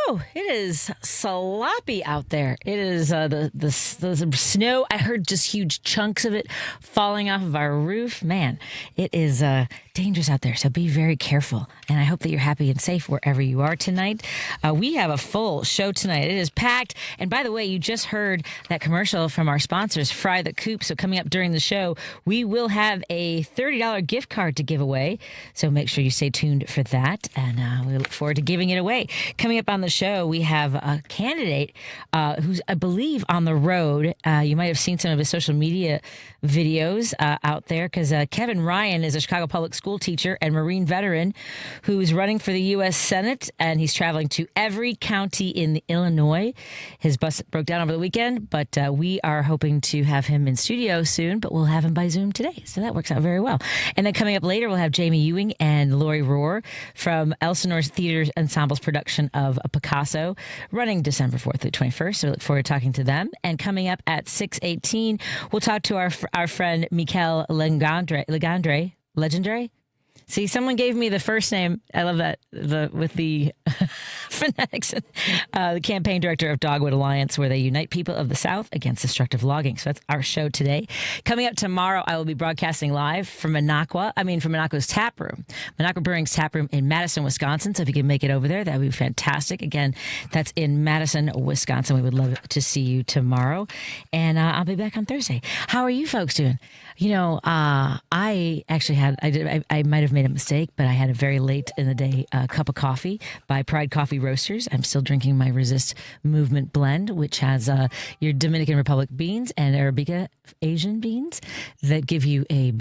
Woo! It is sloppy out there. It is the snow. I heard just huge chunks of it falling off of our roof. Man, it is dangerous out there. So be very careful. And I hope that you're happy and safe wherever you are tonight. We have a full show tonight. It is packed. And by the way, you just heard that commercial from our sponsors, Fry the Coop. So coming up during the show, we will have a $30 gift card to give away. So make sure you stay tuned for that. And we look forward to giving it away. Coming up on the show, we have a candidate who's, I believe, on the road. You might have seen some of his social media videos out there because Kevin Ryan is a Chicago public school teacher and Marine veteran who's running for the U.S. Senate, and he's traveling to every county in Illinois. His bus broke down over the weekend, but we are hoping to have him in studio soon, but we'll have him by Zoom today, so that works out very well. And then coming up later, we'll have Jamie Ewing and Lori Rohr from Elsinore Theater Ensemble's production of Picasso, running December 4th through 21st, so we look forward to talking to them. And coming up at 6:18, we'll talk to our friend Michél Legendre. See, someone gave me the first name. I love that with the phonetics. The campaign director of Dogwood Alliance, where they unite people of the South against destructive logging. So that's our show today. Coming up tomorrow, I will be broadcasting live from Minocqua's Tap Room. Minocqua Brewing's Tap Room in Madison, Wisconsin. So if you can make it over there, that would be fantastic. Again, that's in Madison, Wisconsin. We would love to see you tomorrow. And I'll be back on Thursday. How are you folks doing? You know, I actually I might have made a mistake, but I had a very late in the day cup of coffee by Pride Coffee Roasters. I'm still drinking my Resist Movement blend, which has your Dominican Republic beans and Arabica Asian beans that give you a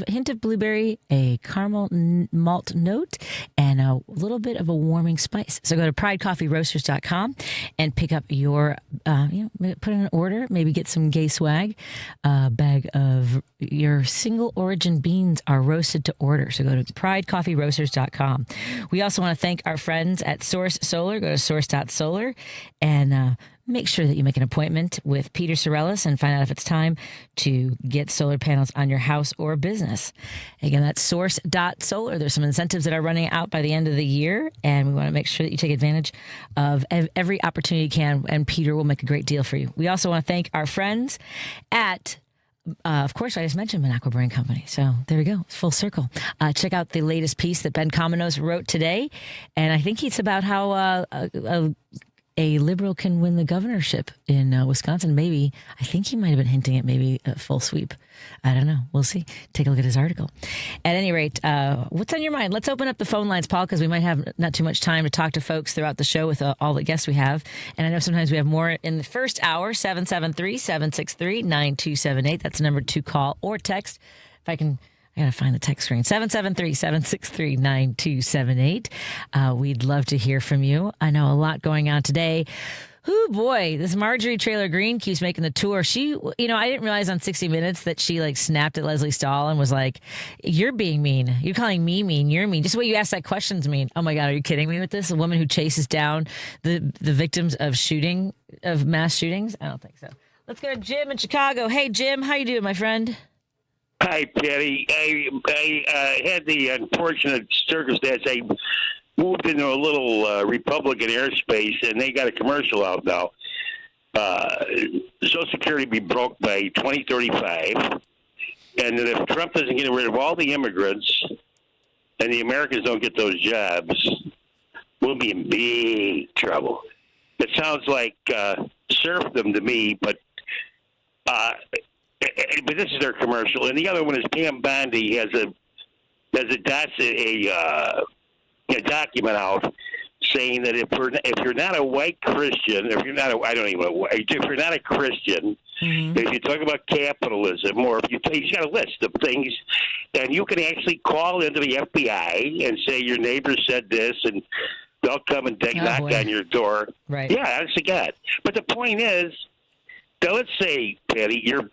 hint of blueberry, a caramel malt note, and a little bit of a warming spice. So go to pridecoffeeroasters.com and pick up your, put in an order, maybe get some gay swag, bag of your single origin beans are roasted to order. So go to pridecoffeeroasters.com. We also want to thank our friends at Source Solar. Go to source.solar and make sure that you make an appointment with Peter Sorellis and find out if it's time to get solar panels on your house or business. Again, that's source.solar. There's some incentives that are running out by the end of the year, and we want to make sure that you take advantage of every opportunity you can, and Peter will make a great deal for you. We also want to thank our friends at of course, I just mentioned Minocqua Brewing Company. So there we go. It's full circle. Check out the latest piece that Ben Cominos wrote today. And I think it's about how a liberal can win the governorship in Wisconsin. Maybe. I think he might have been hinting at maybe a full sweep. I don't know. We'll see. Take a look at his article. At any rate, what's on your mind? Let's open up the phone lines, Paul, because we might have not too much time to talk to folks throughout the show with all the guests we have. And I know sometimes we have more in the first hour, 773-763-9278. That's the number to call or text. I got to find the text screen. 773-763-9278. We'd love to hear from you. I know a lot going on today. Oh boy, this Marjorie Taylor Greene keeps making the tour. She, I didn't realize on 60 Minutes that she snapped at Leslie Stahl and was like, "You're being mean. You're calling me mean. You're mean. Just the way you ask that question's mean." Oh my God, are you kidding me with this? A woman who chases down the victims of mass shootings? I don't think so. Let's go to Jim in Chicago. Hey Jim, how you doing, my friend? Hi, Patty. I had the unfortunate circumstance. I moved into a little Republican airspace, and they got a commercial out now. Social Security be broke by 2035, and that if Trump doesn't get rid of all the immigrants and the Americans don't get those jobs, we'll be in big trouble. It sounds like serfdom to me, but this is their commercial. And the other one is Pam Bondi has a document out saying that if you're not a white Christian, if you're not a Christian, if you talk about capitalism, or if he's got a list of things, and you can actually call into the FBI and say your neighbor said this, and they'll come and knock on your door. Right? Yeah, honest to God. But the point is, now let's say, Patty, I'm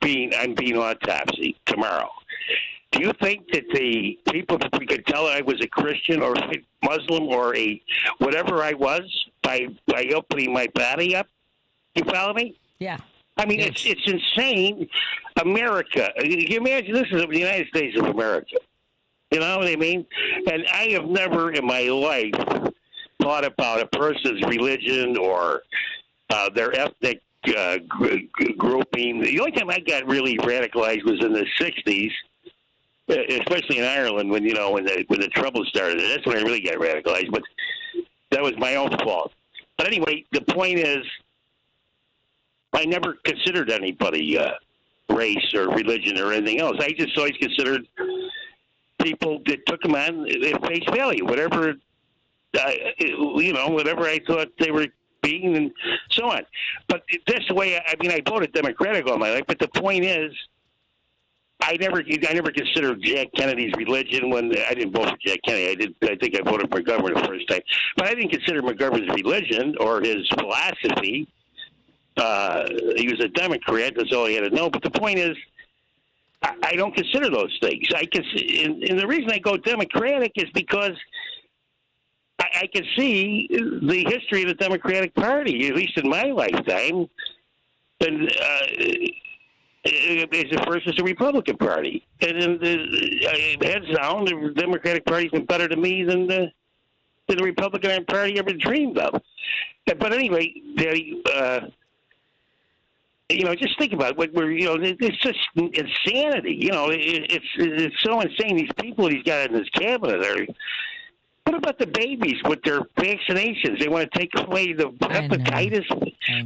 being autopsy tomorrow. Do you think that the people could tell I was a Christian or a Muslim or a whatever I was by opening my body up? You follow me? Yeah. I mean, yes. It's insane. America. Can you imagine this is the United States of America? You know what I mean? And I have never in my life thought about a person's religion or their ethnic grouping. The only time I got really radicalized was in the 60s, especially in Ireland when the trouble started. That's when I really got radicalized, but that was my own fault. But anyway, the point is, I never considered anybody race or religion or anything else. I just always considered people that took them on at face value, whatever whatever I thought they were being, and so on. But that's the way. I voted Democratic all my life. But the point is, I never considered Jack Kennedy's religion when I didn't vote for Jack Kennedy. I think I voted for McGovern the first time, but I didn't consider McGovern's religion or his philosophy. He was a Democrat. That's all he had to know. But the point is, I don't consider those things. And the reason I go Democratic is because I can see the history of the Democratic Party, at least in my lifetime, and as versus the Republican Party. And hands down, the Democratic Party's been better to me than the Republican Party ever dreamed of. But anyway, just think about what it's just insanity. It's so insane. These people he's got in his cabinet are. What about the babies with their vaccinations? They want to take away the hepatitis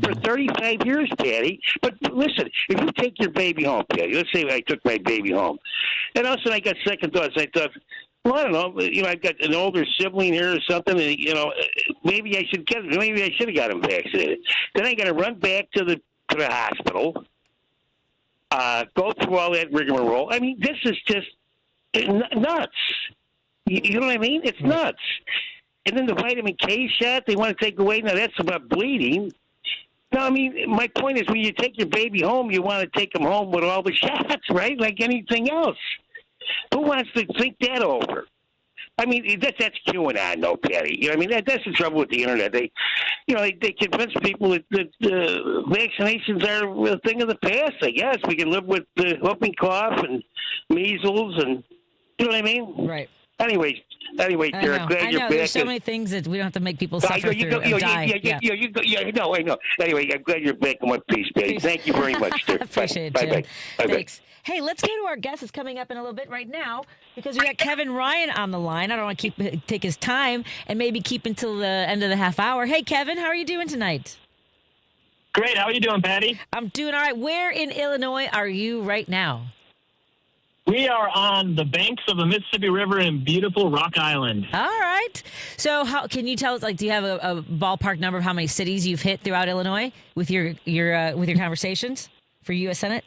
for 35 years, Patty. But listen, if you take your baby home, Patty, let's say I took my baby home, and also I got second thoughts. I thought, well, I don't know, I've got an older sibling here or something, and, maybe I should have got him vaccinated. Then I got to run back to the hospital, go through all that rigmarole. I mean, this is just nuts. You know what I mean? It's nuts. And then the vitamin K shot they want to take away. Now, that's about bleeding. No, I mean, my point is when you take your baby home, you want to take them home with all the shots, right? Like anything else. Who wants to think that over? I mean, that's QAnon, no, Patty. You know what I mean? That's the trouble with the Internet. They convince people that vaccinations are a thing of the past, I guess. We can live with whooping cough and measles and, you know what I mean? Right. Anyway, Derek, glad you're back. There's so many things that we don't have to make people suffer through and die. I know. Anyway, I'm glad you're back in one piece, Patty. Thank you very much, Derek. Appreciate it, Jim. Bye. Thanks. Hey, let's go to our guest that's coming up in a little bit right now because we got Kevin Ryan on the line. I don't want to take his time and maybe keep until the end of the half hour. Hey, Kevin, how are you doing tonight? Great. How are you doing, Patty? I'm doing all right. Where in Illinois are you right now? We are on the banks of the Mississippi River in beautiful Rock Island. All right. So how can you tell us, do you have a ballpark number of how many cities you've hit throughout Illinois with your conversations for U.S. Senate?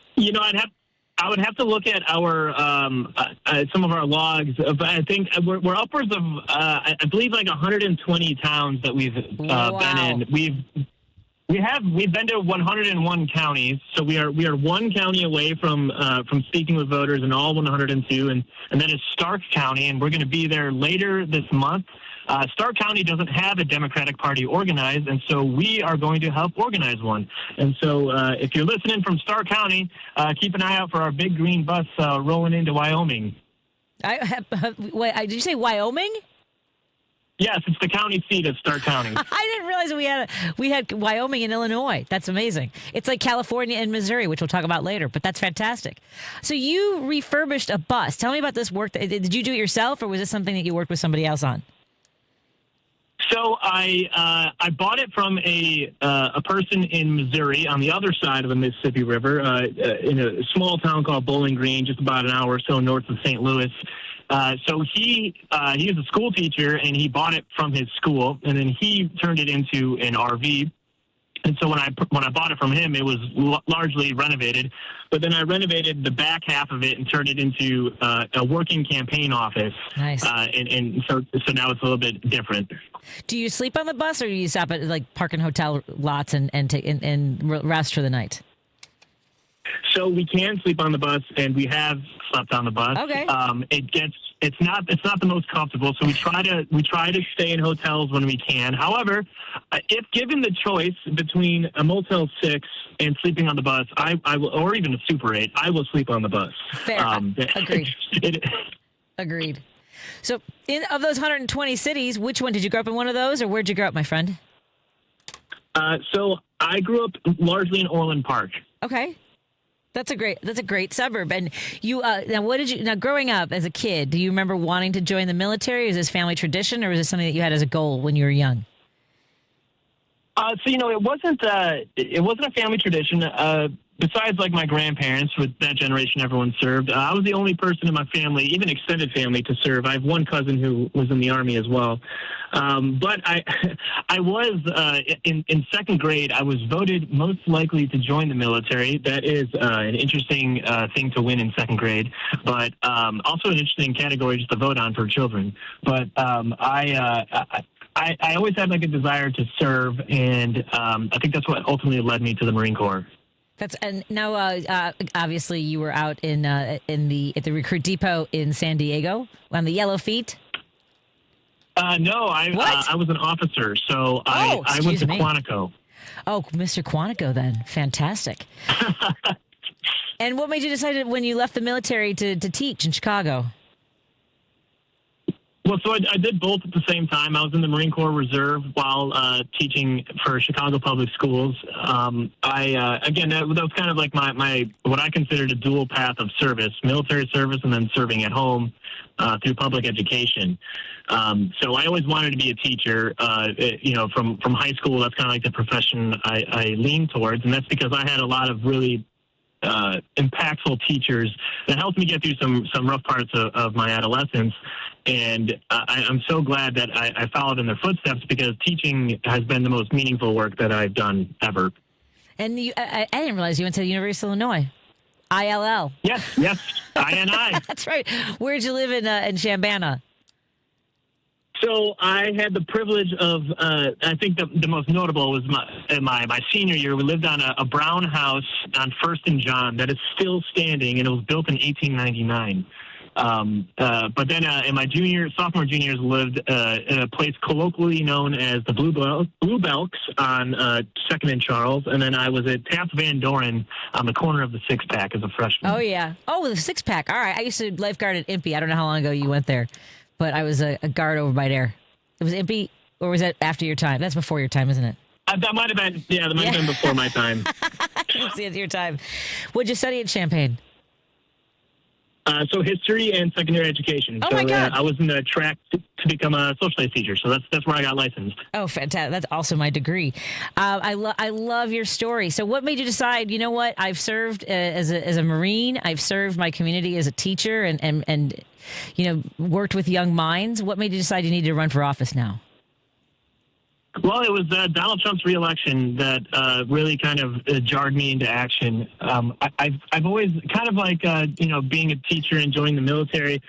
I would have to look at our some of our logs, but I think we're upwards of I believe like 120 towns that we've been in. We've been to 101 counties, so we are one county away from speaking with voters in all 102, and that is Stark County, and we're going to be there later this month. Stark County doesn't have a Democratic Party organized, and so we are going to help organize one. And so if you're listening from Stark County, keep an eye out for our big green bus rolling into Wyoming. Wait, did you say Wyoming? Yes, it's the county seat of Stark County. I didn't realize we had Wyoming and Illinois. That's amazing. It's like California and Missouri, which we'll talk about later, but that's fantastic. So you refurbished a bus. Tell me about this work. Did you do it yourself, or was this something that you worked with somebody else on? So I bought it from a person in Missouri on the other side of the Mississippi River in a small town called Bowling Green, just about an hour or so north of St. Louis. So he is a school teacher, and he bought it from his school, and then he turned it into an RV. And so when I bought it from him, it was largely renovated. But then I renovated the back half of it and turned it into a working campaign office. Nice. And so now it's a little bit different. Do you sleep on the bus, or do you stop at like parking hotel lots and rest for the night? So we can sleep on the bus, and we have slept on the bus. Okay. It's not the most comfortable, so we try to stay in hotels when we can. However, if given the choice between a Motel 6 and sleeping on the bus, I will, or even a Super 8, I will sleep on the bus. Fair. Agreed. Agreed. So, of those 120 cities, which one did you grow up in? One of those, or where'd you grow up, my friend? So I grew up largely in Orland Park. Okay. That's a great suburb. And you now growing up as a kid, do you remember wanting to join the military? Is this family tradition, or was this something that you had as a goal when you were young? So it wasn't a family tradition. Besides, like, my grandparents, with that generation, everyone served. I was the only person in my family, even extended family, to serve. I have one cousin who was in the Army as well. But I was in second grade. I was voted most likely to join the military. That is an interesting thing to win in second grade, but also an interesting category just to vote on for children. But I always had like a desire to serve, and I think that's what ultimately led me to the Marine Corps. And now, obviously, you were out at the recruit depot in San Diego on the yellow feet. No, I was an officer, so I went to Quantico. Oh, Mr. Quantico, then. Fantastic. And what made you decide when you left the military to teach in Chicago? Well, so I did both at the same time. I was in the Marine Corps Reserve while teaching for Chicago Public Schools. Again, that was kind of like my what I considered a dual path of service: military service and then serving at home through public education. So I always wanted to be a teacher. From high school, that's kind of like the profession I leaned towards, and that's because I had a lot of really impactful teachers that helped me get through some rough parts of my adolescence. And I'm so glad that I followed in their footsteps, because teaching has been the most meaningful work that I've done ever. And I didn't realize you went to the University of Illinois. ILL. Yes, INI. That's right. Where'd you live in Chambana? So I had the privilege of, I think the most notable was my senior year. We lived on a brown house on First and John that is still standing, and it was built in 1899. But then in my sophomore junior years, lived in a place colloquially known as the Blue Belks on 2nd and Charles, and then I was at Taft Van Doren on the corner of the Six Pack as a freshman. Oh yeah, the Six Pack. All right, I used to lifeguard at Impey. I don't know how long ago you went there, but I was a guard over by there. It was Impey, or was that after your time? That's before your time, isn't it? That might have been. Yeah, that might have been before my time. It's the end of your time. What'd you study at Champaign? So history and secondary education. Oh, my God. I was in the track to become a social studies teacher, so that's where I got licensed. Oh, fantastic. That's also my degree. I love your story. So what made you decide, you know what, I've served as a Marine, I've served my community as a teacher and worked with young minds. What made you decide you needed to run for office now? Well, it was Donald Trump's reelection that really kind of jarred me into action. I've always kind of like, being a teacher and joining the military,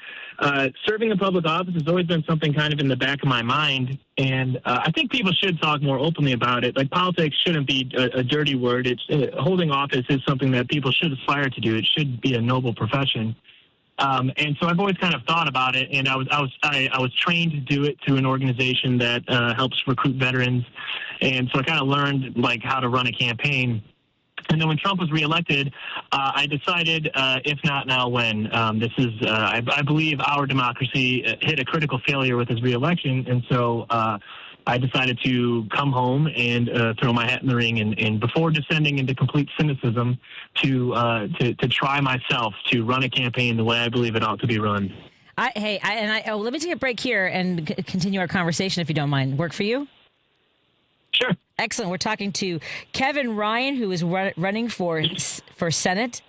serving in public office has always been something kind of in the back of my mind. And I think people should talk more openly about it. Like, politics shouldn't be a dirty word. Holding office is something that people should aspire to do. It should be a noble profession. And so I've always kind of thought about it, and I was trained to do it through an organization that helps recruit veterans, and so I kind of learned like how to run a campaign. And then when Trump was reelected, I decided, if not now, when. This is, I believe, our democracy hit a critical failure with his reelection, and so I decided to come home and throw my hat in the ring, and before descending into complete cynicism, to try myself to run a campaign the way I believe it ought to be run. Let me take a break here and continue our conversation, if you don't mind. Work for you? Sure. Excellent. We're talking to Kevin Ryan, who is running for Senate.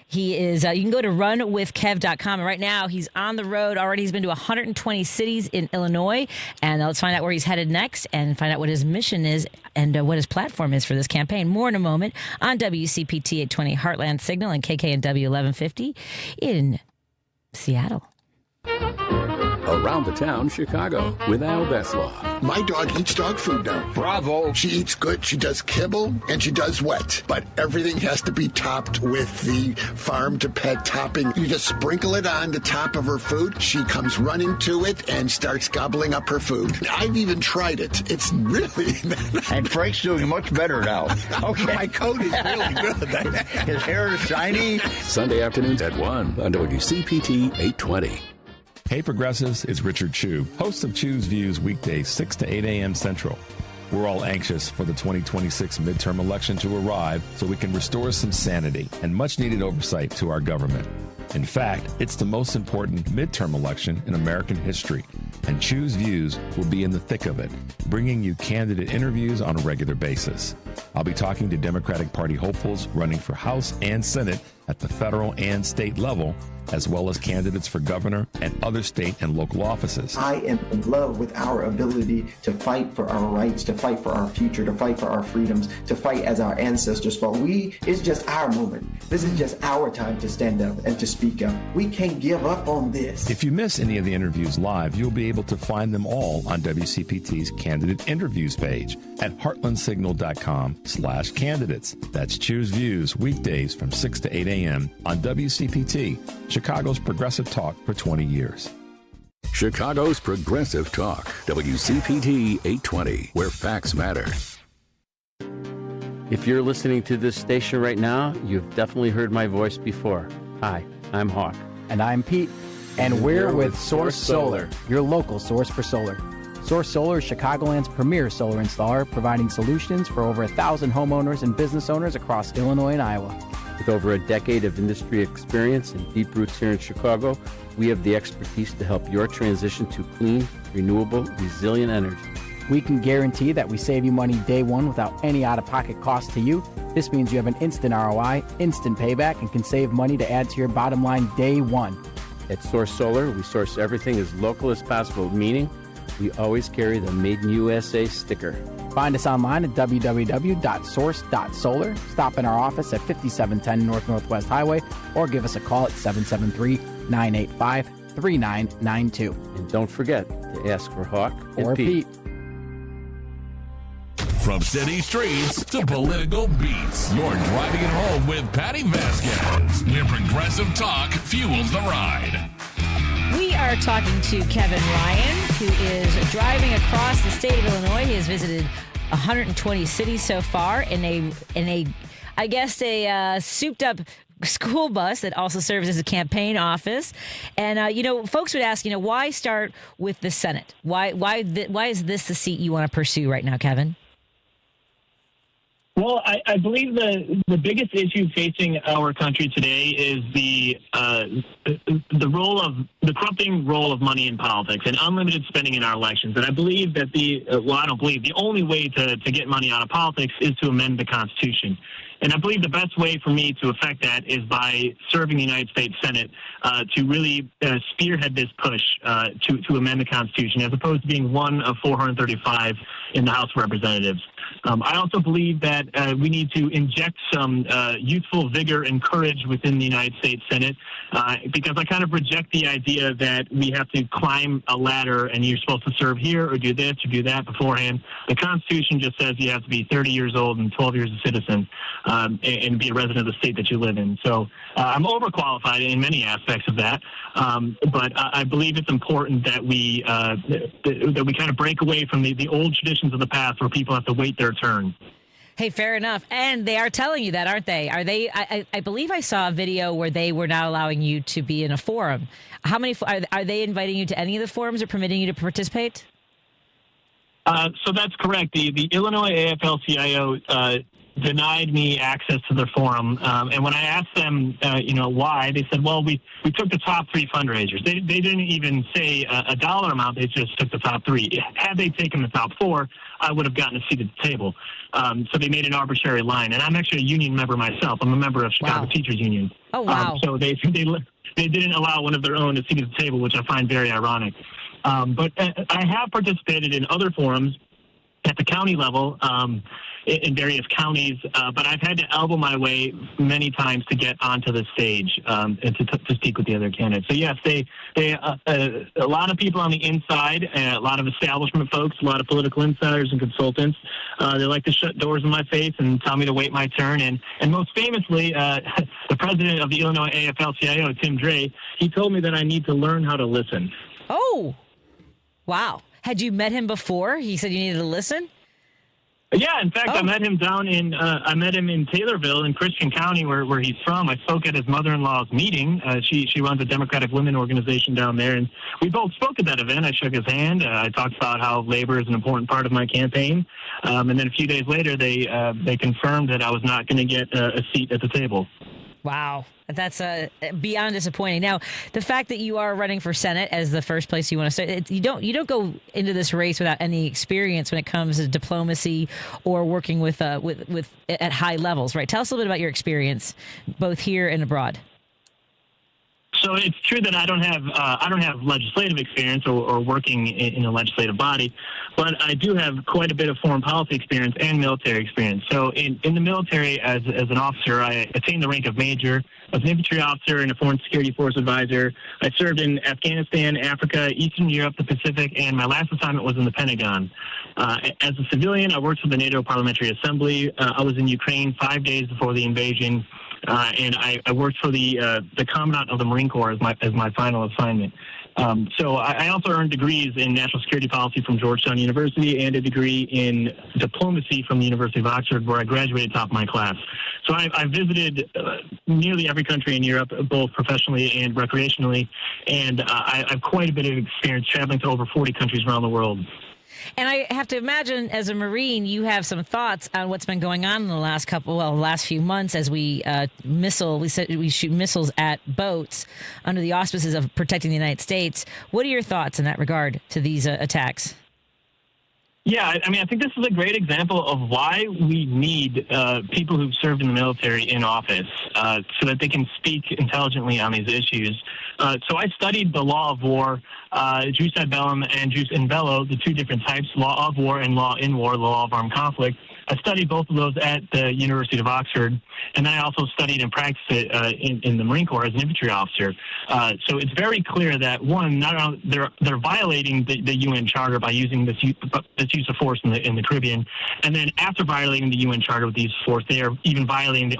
He is, you can go to runwithkev.com. And right now he's on the road already. He's been to 120 cities in Illinois. And let's find out where he's headed next and find out what his mission is and what his platform is for this campaign. More in a moment on WCPT 820 Heartland Signal and KKNW 1150 in Seattle. Around the town, Chicago, with Al Beslaw. My dog eats dog food now. Bravo. She eats good, she does kibble, and she does wet. But everything has to be topped with the farm-to-pet topping. You just sprinkle it on the top of her food. She comes running to it and starts gobbling up her food. I've even tried it. It's really... And Frank's doing much better now. Okay. My coat is really good. His hair is shiny. Sunday afternoons at 1 on WCPT 820. Hey Progressives, it's Richard Chu, host of Chu's Views weekdays 6 to 8 a.m. Central. We're all anxious for the 2026 midterm election to arrive so we can restore some sanity and much-needed oversight to our government. In fact, it's the most important midterm election in American history, and Chu's Views will be in the thick of it, bringing you candidate interviews on a regular basis. I'll be talking to Democratic Party hopefuls running for House and Senate at the federal and state level, as well as candidates for governor and other state and local offices. I am in love with our ability to fight for our rights, to fight for our future, to fight for our freedoms, to fight as our ancestors fought. It's just our moment. This is just our time to stand up and to speak up. We can't give up on this. If you miss any of the interviews live, you'll be able to find them all on WCPT's Candidate Interviews page at heartlandsignal.com/candidates. That's Choose Views weekdays from 6 to 8 a.m. on WCPT, Chicago's progressive talk for 20 years. Chicago's Progressive Talk, WCPT 820, where facts matter. If you're listening to this station right now, you've definitely heard my voice before. Hi, I'm Hawk. And I'm Pete. And we're with Source Solar, your local source for solar. Source Solar is Chicagoland's premier solar installer, providing solutions for over 1,000 homeowners and business owners across Illinois and Iowa. With over a decade of industry experience and deep roots here in Chicago, we have the expertise to help your transition to clean, renewable, resilient energy. We can guarantee that we save you money day one without any out-of-pocket cost to you. This means you have an instant ROI, instant payback, and can save money to add to your bottom line day one. At Source Solar, we source everything as local as possible, meaning we always carry the Made in USA sticker. Find us online at www.source.solar. Stop in our office at 5710 North Northwest Highway or give us a call at 773-985-3992. And don't forget to ask for Hawk or Pete. From city streets to political beats, you're driving it home with Patti Vasquez, where progressive talk fuels the ride. We are talking to Kevin Ryan, who is driving across the state of Illinois. He has visited 120 cities so far in a I guess a souped up school bus that also serves as a campaign office. And folks would ask, why start with the Senate? Why is this the seat you want to pursue right now, Kevin? Well, I believe the biggest issue facing our country today is the corrupting role of money in politics and unlimited spending in our elections. And I believe that the only way to get money out of politics is to amend the Constitution. And I believe the best way for me to affect that is by serving the United States Senate to really spearhead this push to amend the Constitution, as opposed to being one of 435 in the House of Representatives. I also believe that we need to inject some youthful vigor and courage within the United States Senate, because I kind of reject the idea that we have to climb a ladder and you're supposed to serve here or do this or do that beforehand. The Constitution just says you have to be 30 years old and 12 years a citizen and be a resident of the state that you live in. So I'm overqualified in many aspects of that, but I believe it's important that we kind of break away from the old traditions of the past where people have to wait their turn. Hey, fair enough. And they are telling you that, aren't they? Are they? I believe I saw a video where they were not allowing you to be in a forum. How many are they inviting you to any of the forums or permitting you to participate? So that's correct. The Illinois AFL-CIO denied me access to their forum. And when I asked them, why, they said, well, we took the top three fundraisers. They didn't even say a dollar amount. They just took the top three. Had they taken the top four, I would have gotten a seat at the table. So they made an arbitrary line. And I'm actually a union member myself. I'm a member of Chicago Teachers Union. Oh, wow. So they didn't allow one of their own to seat at the table, which I find very ironic. But I have participated in other forums at the county level in various counties, but I've had to elbow my way many times to get onto the stage and to speak with the other candidates. So yes, a lot of people on the inside, a lot of establishment folks, a lot of political insiders and consultants, they like to shut doors in my face and tell me to wait my turn. And most famously, the president of the Illinois AFL-CIO, Tim Dre, he told me that I need to learn how to listen. Oh, wow. Had you met him before? He said you needed to listen? Yeah, in fact, I met him in Taylorville in Christian County, where he's from. I spoke at his mother-in-law's meeting. She runs a Democratic women organization down there, and we both spoke at that event. I shook his hand. I talked about how labor is an important part of my campaign, and then a few days later, they confirmed that I was not going to get a seat at the table. Wow. That's beyond disappointing. Now, the fact that you are running for Senate as the first place you want to start, you don't go into this race without any experience when it comes to diplomacy or working with at high levels, right? Tell us a little bit about your experience, both here and abroad. So it's true that I don't have legislative experience or working in a legislative body, but I do have quite a bit of foreign policy experience and military experience. So in the military, as an officer, I attained the rank of major. I was an infantry officer and a foreign security force advisor. I served in Afghanistan, Africa, Eastern Europe, the Pacific, and my last assignment was in the Pentagon. As a civilian, I worked for the NATO Parliamentary Assembly. I was in Ukraine 5 days before the invasion. And I worked for the Commandant of the Marine Corps as my final assignment. So I also earned degrees in national security policy from Georgetown University and a degree in diplomacy from the University of Oxford, where I graduated top of my class. So I visited nearly every country in Europe, both professionally and recreationally, and I have quite a bit of experience traveling to over 40 countries around the world. And I have to imagine, as a Marine, you have some thoughts on what's been going on in the last few months as we shoot missiles at boats under the auspices of protecting the United States. What are your thoughts in that regard to these attacks? Yeah, I mean, I think this is a great example of why we need people who've served in the military in office so that they can speak intelligently on these issues. So I studied the law of war, jus ad bellum and jus in bello, the two different types, law of war and law in war, the law of armed conflict. I studied both of those at the University of Oxford, and then I also studied and practiced it in the Marine Corps as an infantry officer. So it's very clear that, one, they're violating the UN Charter by using this use of force in the Caribbean, and then after violating the UN Charter with the use of force, they are even violating the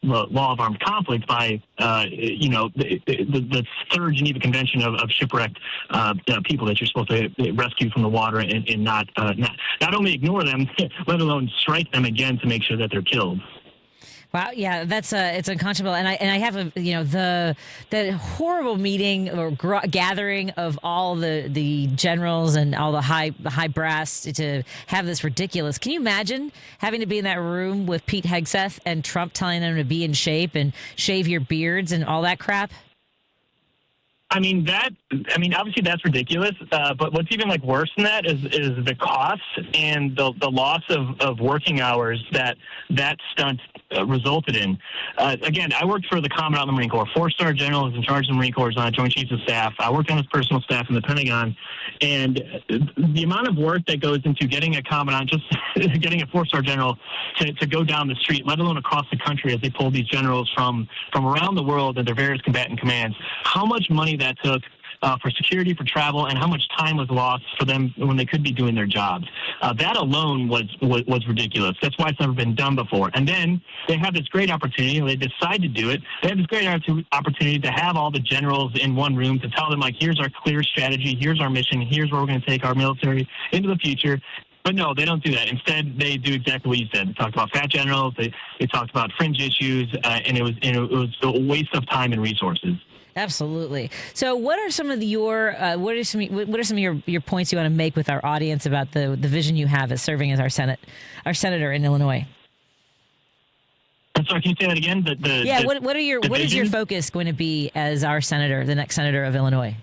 law of armed conflict by the Third Geneva Convention of shipwrecked people that you're supposed to rescue from the water and not only ignore them, let alone strike them again to make sure that they're killed. Wow, yeah, that's it's unconscionable, and I have the horrible meeting or gathering of all the generals and all the high brass to have this ridiculous. Can you imagine having to be in that room with Pete Hegseth and Trump telling them to be in shape and shave your beards and all that crap? I mean, obviously that's ridiculous. But what's even worse than that is the costs and the loss of working hours that stunt resulted in. Again, I worked for the Commandant of the Marine Corps. 4-star general is in charge of the Marine Corps on Joint Chiefs of Staff. I worked on his personal staff in the Pentagon, and the amount of work that goes into getting a commandant, just getting a 4-star general to go down the street, let alone across the country as they pull these generals from around the world and their various combatant commands, how much money that took for security, for travel, and how much time was lost for them when they could be doing their jobs. That alone was ridiculous. That's why it's never been done before. And then they have this great opportunity, they decide to do it. They have this great opportunity to have all the generals in one room to tell them, here's our clear strategy, here's our mission, here's where we're going to take our military into the future. But no, they don't do that. Instead, they do exactly what you said. They talked about fat generals, they talked about fringe issues, and it was a waste of time and resources. Absolutely. So, what are some of your points you want to make with our audience about the vision you have as serving as our senator in Illinois? I'm sorry, can you say that again? What is your focus going to be as our senator, the next senator of Illinois?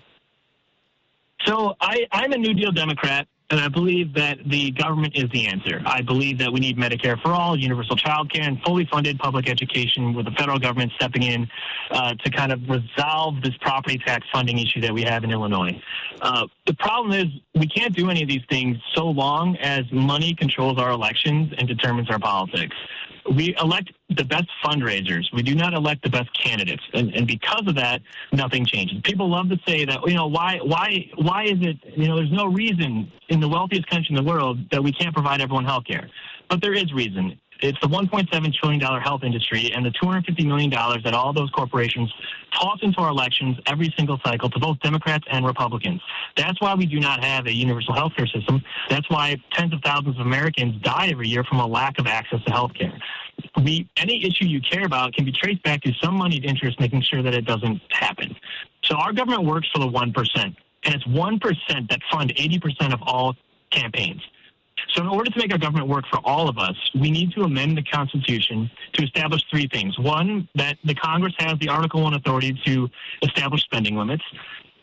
So, I'm a New Deal Democrat. And I believe that the government is the answer. I believe that we need Medicare for all, universal child care, and fully funded public education with the federal government stepping in to kind of resolve this property tax funding issue that we have in Illinois. The problem is we can't do any of these things so long as money controls our elections and determines our politics. We elect the best fundraisers. We do not elect the best candidates. And because of that, nothing changes. People love to say that, why is it, there's no reason in the wealthiest country in the world that we can't provide everyone health care. But there is reason. It's the $1.7 trillion health industry and the $250 million that all those corporations toss into our elections every single cycle to both Democrats and Republicans. That's why we do not have a universal health care system. That's why tens of thousands of Americans die every year from a lack of access to health care. Any issue you care about can be traced back to some moneyed interest making sure that it doesn't happen. So our government works for the 1%, and it's 1% that fund 80% of all campaigns. So in order to make our government work for all of us, we need to amend the Constitution to establish three things. One, that the Congress has the Article I authority to establish spending limits.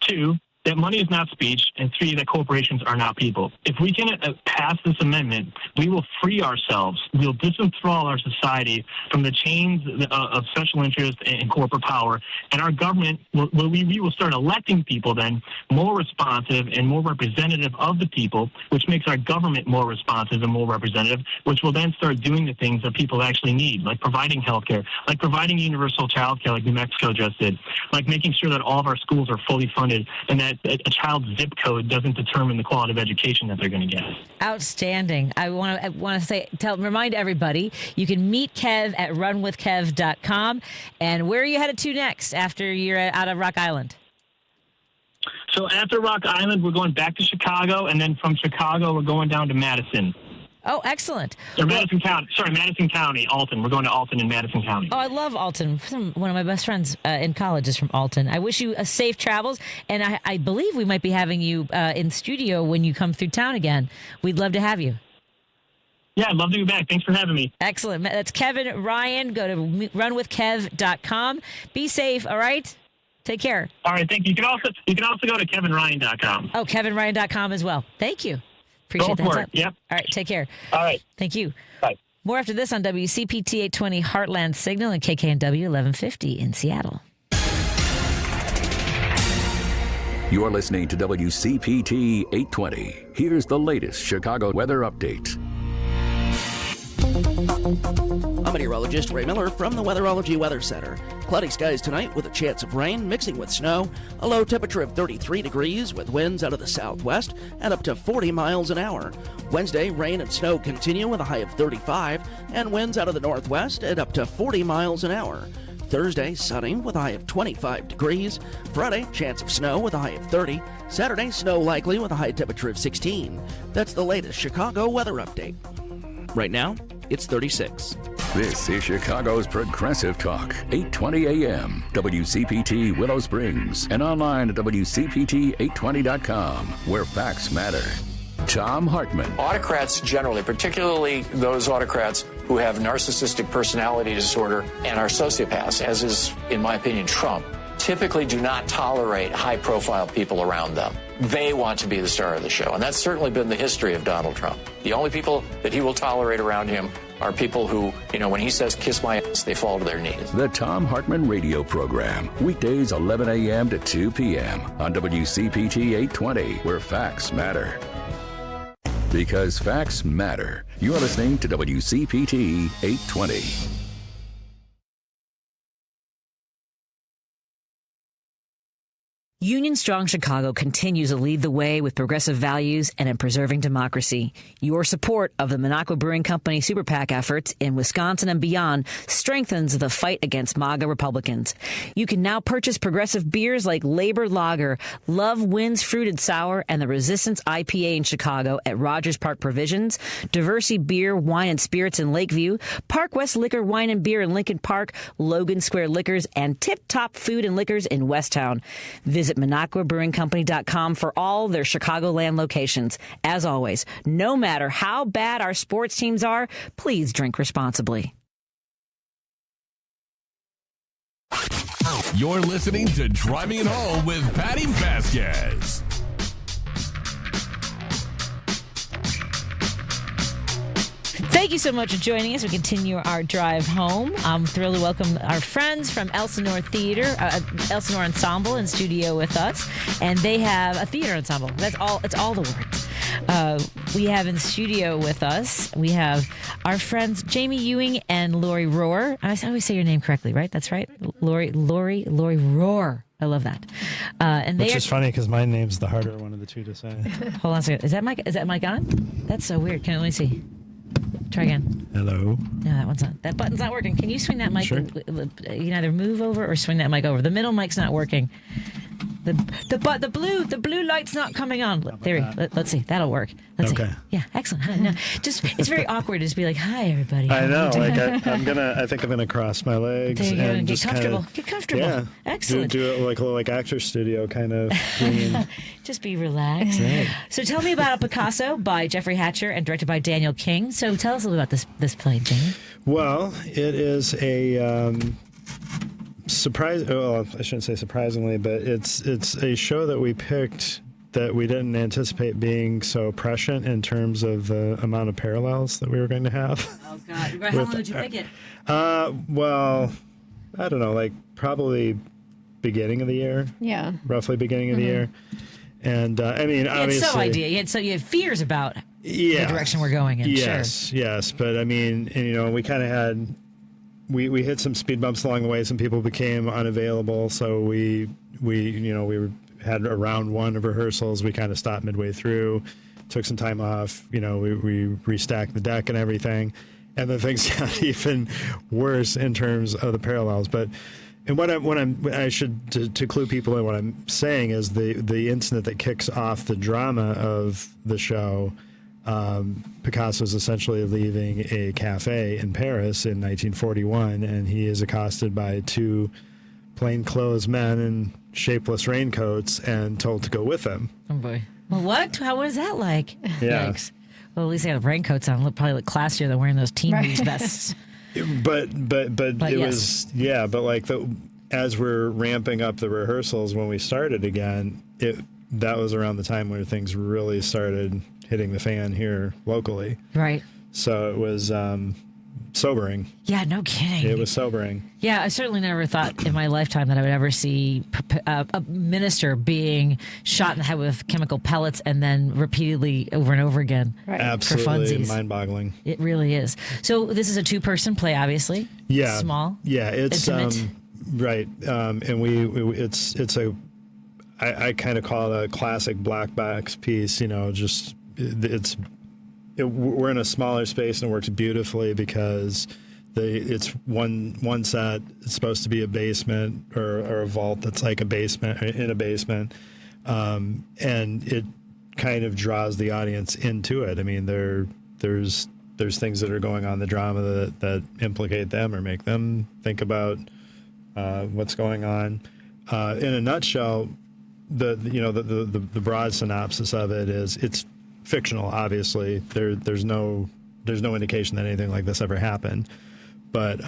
Two, that money is not speech. And three, that corporations are not people. If we can pass this amendment, we will free ourselves. We'll disenthrall our society from the chains of special interest and corporate power. And our government, we will start electing people then more responsive and more representative of the people, which makes our government more responsive and more representative, which will then start doing the things that people actually need, like providing health care, like providing universal child care like New Mexico just did, like making sure that all of our schools are fully funded and that a child's zip code doesn't determine the quality of education that they're going to get. Outstanding. I want to remind everybody, you can meet Kev at runwithkev.com. And where are you headed to next after you're out of Rock Island? So after Rock Island, we're going back to Chicago, and then from Chicago, we're going down to Madison. Oh, excellent. Or Madison County, Alton. We're going to Alton in Madison County. Oh, I love Alton. One of my best friends in college is from Alton. I wish you safe travels, and I believe we might be having you in studio when you come through town again. We'd love to have you. Yeah, I'd love to be back. Thanks for having me. Excellent. That's Kevin Ryan. Go to runwithkev.com. Be safe, all right? Take care. All right, thank you. You can also go to kevinryan.com. Oh, kevinryan.com as well. Thank you. Appreciate that. Yep. All right, take care. All right. Thank you. Bye. More after this on WCPT 820 Heartland Signal and KKNW 1150 in Seattle. You're listening to WCPT 820. Here's the latest Chicago weather update. I'm meteorologist Ray Miller from the Weatherology Weather Center. Cloudy skies tonight with a chance of rain mixing with snow. A low temperature of 33 degrees with winds out of the southwest at up to 40 miles an hour. Wednesday, rain and snow continue with a high of 35 and winds out of the northwest at up to 40 miles an hour. Thursday, sunny with a high of 25 degrees. Friday, chance of snow with a high of 30. Saturday, snow likely with a high temperature of 16. That's the latest Chicago weather update. Right now, it's 36. This is Chicago's Progressive Talk, 820 AM, WCPT Willow Springs, and online at WCPT820.com, where facts matter. Tom Hartman. Autocrats generally, particularly those autocrats who have narcissistic personality disorder and are sociopaths, as is, in my opinion, Trump, typically do not tolerate high-profile people around them. They want to be the star of the show, and that's certainly been the history of Donald Trump. The only people that he will tolerate around him are people who, when he says, kiss my ass, they fall to their knees. The Tom Hartman Radio Program, weekdays 11 a.m. to 2 p.m. on WCPT 820, where facts matter. Because facts matter. You're listening to WCPT 820. Union Strong Chicago continues to lead the way with progressive values and in preserving democracy. Your support of the Minocqua Brewing Company Super PAC efforts in Wisconsin and beyond strengthens the fight against MAGA Republicans. You can now purchase progressive beers like Labor Lager, Love Wins Fruited Sour, and the Resistance IPA in Chicago at Rogers Park Provisions, Diversey Beer, Wine, and Spirits in Lakeview, Park West Liquor, Wine, and Beer in Lincoln Park, Logan Square Liquors, and Tip Top Food and Liquors in Westtown. Visit MinocquaBrewingCompany.com for all their Chicagoland locations. As always, no matter how bad our sports teams are, please drink responsibly. You're listening to Driving It Home with Patti Vasquez. Thank you so much for joining us. We continue our drive home. I'm thrilled to welcome our friends from Elsinore Theater, Elsinore Ensemble in studio with us. And they have a theater ensemble. That's all. It's all the words. We have in studio with us, we have our friends Jamie Ewing and Lori Rohr. I always say your name correctly, right? That's right. Lori Rohr. I love that. Which is funny because my name's the harder one of the two to say. Hold on a second. Is that mic on? That's so weird. Let me see. Try again. Hello. No, that one's not. That button's not working. Can you swing that mic? Sure. You can either move over or swing that mic over. The middle mic's not working. The blue light's not coming on. There we go. Let's see. That'll work. Let's see. Yeah, excellent. No, just it's very awkward to just be like, "Hi, everybody." I know. Like I think I'm gonna cross my legs there you go, and and just get comfortable. Kinda, get comfortable. Yeah. Excellent. Do it like a little like actor studio kind of thing. Just be relaxed. Right. So tell me about Picasso by Jeffrey Hatcher and directed by Daniel King. So tell us a little about this play, Jamie. Well, it is a surprise. Well, I shouldn't say surprisingly, but it's a show that we picked that we didn't anticipate being so prescient in terms of the amount of parallels that we were going to have. Oh God! How long did you pick it? Well, I don't know, like probably beginning of the year. Yeah. Roughly beginning of the year. And I mean, obviously, you had fears about the direction we're going in. Yes. But I mean, and, we kind of had, we hit some speed bumps along the way. Some people became unavailable, so we had a round one of rehearsals. We kind of stopped midway through, took some time off. We restacked the deck and everything, and then things got even worse in terms of the parallels. But. And I should to clue people in, what I'm saying is the incident that kicks off the drama of the show. Picasso is essentially leaving a cafe in Paris in 1941, and he is accosted by two plainclothes men in shapeless raincoats and told to go with him. Oh boy! Well, what was that like? Yeah. Yikes. Well, at least they have raincoats on. Probably look classier than wearing those teen boots vests. But it was but like as we're ramping up the rehearsals when we started again, that was around the time where things really started hitting the fan here locally. Right. So it was sobering. Yeah, no kidding. It was sobering. Yeah, I certainly never thought in my lifetime that I would ever see a minister being shot in the head with chemical pellets and then repeatedly over and over again. Right. Absolutely mind-boggling. It really is. So this is a two-person play, obviously. Yeah. Small. Yeah, it's intimate. Right. And it's a I kind of call it a classic black box piece. We're in a smaller space and it works beautifully because it's one set. It's supposed to be a basement or a vault that's like a basement in a basement, and it kind of draws the audience into it. I mean, there's things that are going on in the drama that implicate them or make them think about what's going on. In a nutshell, the broad synopsis of it is it's fictional. Obviously, there's no indication that anything like this ever happened. But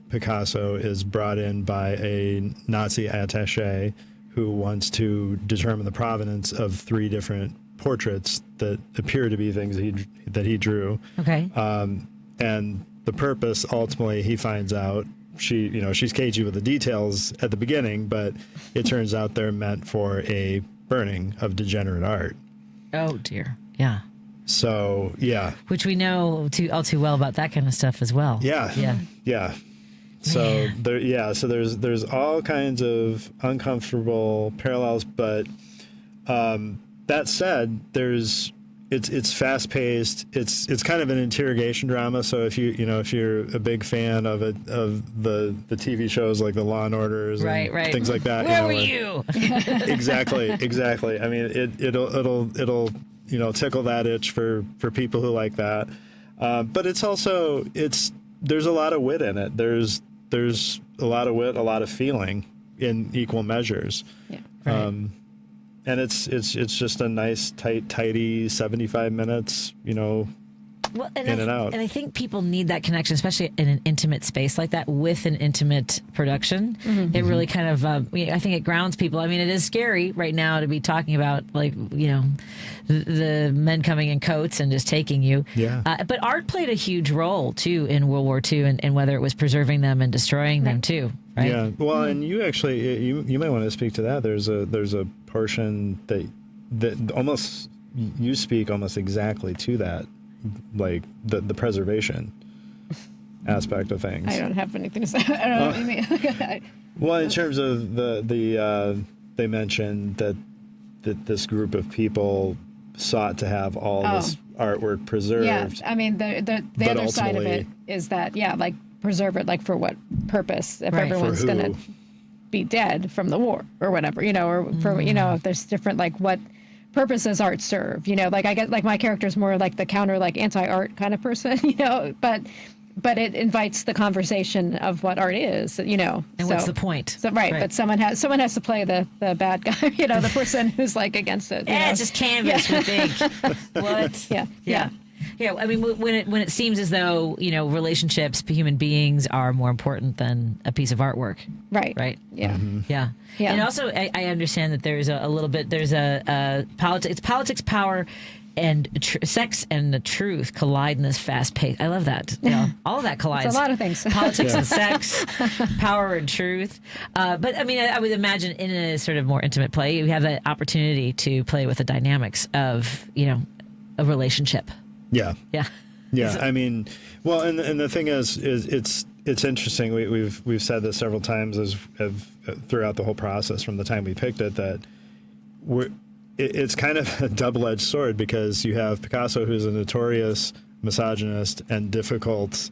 Picasso is brought in by a Nazi attaché who wants to determine the provenance of 3 different portraits that appear to be things that he drew. Okay. And the purpose, ultimately, he finds out. She's cagey with the details at the beginning, but it turns out they're meant for a burning of degenerate art. Oh dear. Yeah. So, yeah. Which we know all too well about that kind of stuff as well. Yeah. So there's all kinds of uncomfortable parallels, but that said, it's fast paced. It's kind of an interrogation drama. So if you're a big fan of the TV shows like the Law and Orders and things like that, where were you? Exactly. I mean, it'll tickle that itch for people who like that. But it's also there's a lot of wit in it. There's a lot of wit, a lot of feeling in equal measures. Yeah. Right. And it's just a nice, tidy 75 minutes, in and out. And I think people need that connection, especially in an intimate space like that with an intimate production. Mm-hmm. It really kind of, I think it grounds people. I mean, it is scary right now to be talking about, the men coming in coats and just taking you. Yeah. But art played a huge role, too, in World War II and whether it was preserving them and destroying them, too. Right? Yeah. Well, and you actually, you might want to speak to that. There's a portion that almost, you speak almost exactly to that. Like the preservation aspect of things. I don't have anything to say. I don't know what you mean. Well, in terms of they mentioned that this group of people sought to have all artwork preserved. Yeah, I mean, the other side of it is that, like, preserve it, like, for what purpose? If everyone's going to be dead from the war or whatever, or for, if there's different, like, what purpose does art serve? Like, I get, like, my character's more like the counter, like, anti-art kind of person, but it invites the conversation of what art is, And what's the point? So, right, but someone has to play the bad guy, the person who's, like, against it. It's just canvas with ink. What? Yeah. Yeah, I mean, when it seems as though, relationships, human beings are more important than a piece of artwork. Right. Right. Yeah. Yeah. And also, I understand that there's a little bit, there's it's politics, power, and sex and the truth collide in this fast pace. I love that. All of that collides. It's a lot of things. Politics and sex, power and truth. But I mean, I would imagine in a sort of more intimate play, you have the opportunity to play with the dynamics of, a relationship. Yeah. Yeah. Yeah. I mean, well, and the thing is it's interesting. We've said this several times throughout the whole process from the time we picked it, that it's kind of a double-edged sword, because you have Picasso, who's a notorious misogynist and difficult,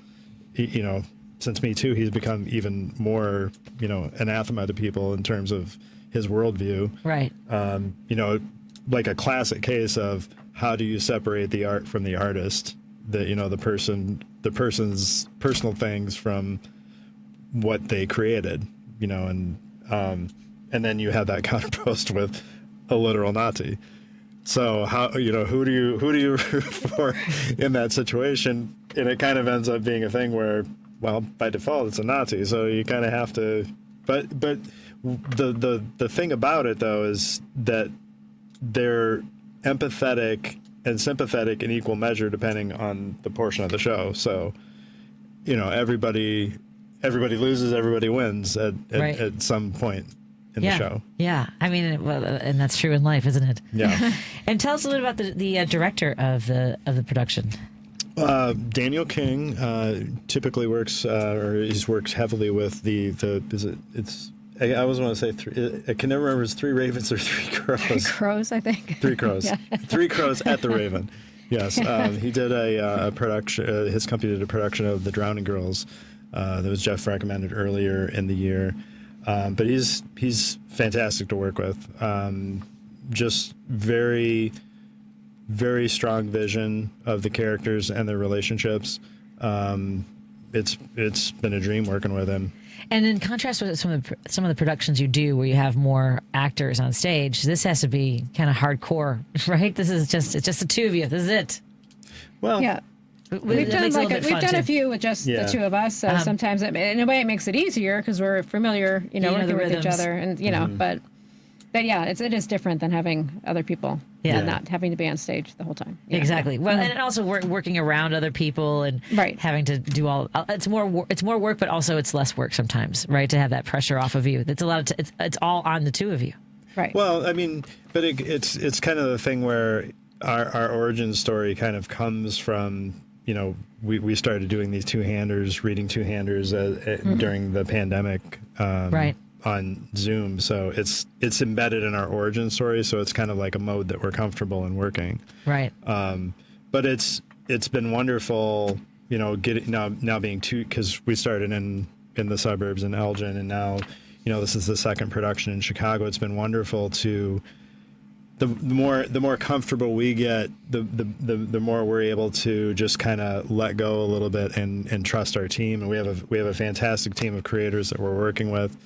since Me Too, he's become even more, anathema to people in terms of his worldview. Right. Like a classic case of, how do you separate the art from the artist? The person's personal things from what they created, and then you have that counterposed with a literal Nazi. So how, who do you root for in that situation? And it kind of ends up being a thing where, well, by default it's a Nazi, so you kind of have to. But the thing about it, though, is that they're empathetic and sympathetic in equal measure depending on the portion of the show. So, everybody loses, everybody wins at some point in the show. Yeah, I mean, and that's true in life, isn't it? Yeah. And tell us a little about the director of the production. Daniel King typically works, or he's worked heavily with I always want to say three. I can never remember if it's Three Ravens or Three Crows. Three Crows, I think. Three Crows. Yeah. Three Crows at the Raven. Yes. He did a production. His company did a production of The Drowning Girls that was Jeff recommended earlier in the year. But he's fantastic to work with. Just very, very strong vision of the characters and their relationships. It's been a dream working with him. And in contrast with some of the productions you do, where you have more actors on stage, this has to be kind of hardcore, right? This is just the two of you. This is it. Well, yeah. We've done a few with just the two of us. So sometimes, in a way, it makes it easier because we're familiar, working with each other, and but yeah, it is different than having other people and not having to be on stage the whole time. Exactly. Well, and also working around other people and having to do all. It's more work, but also it's less work sometimes, right? To have that pressure off of you. It's a lot of. It's all on the two of you. Right. Well, I mean, but it's kind of the thing where our origin story kind of comes from. We started doing these reading two-handers during the pandemic. Right. On Zoom, so it's embedded in our origin story, so it's kind of like a mode that we're comfortable in working. Right. But it's been wonderful, getting now being two, because we started in the suburbs in Elgin, and now this is the second production in Chicago. It's been wonderful to the more comfortable we get, the more we're able to just kind of let go a little bit and trust our team. And we have a fantastic team of creators that we're working with.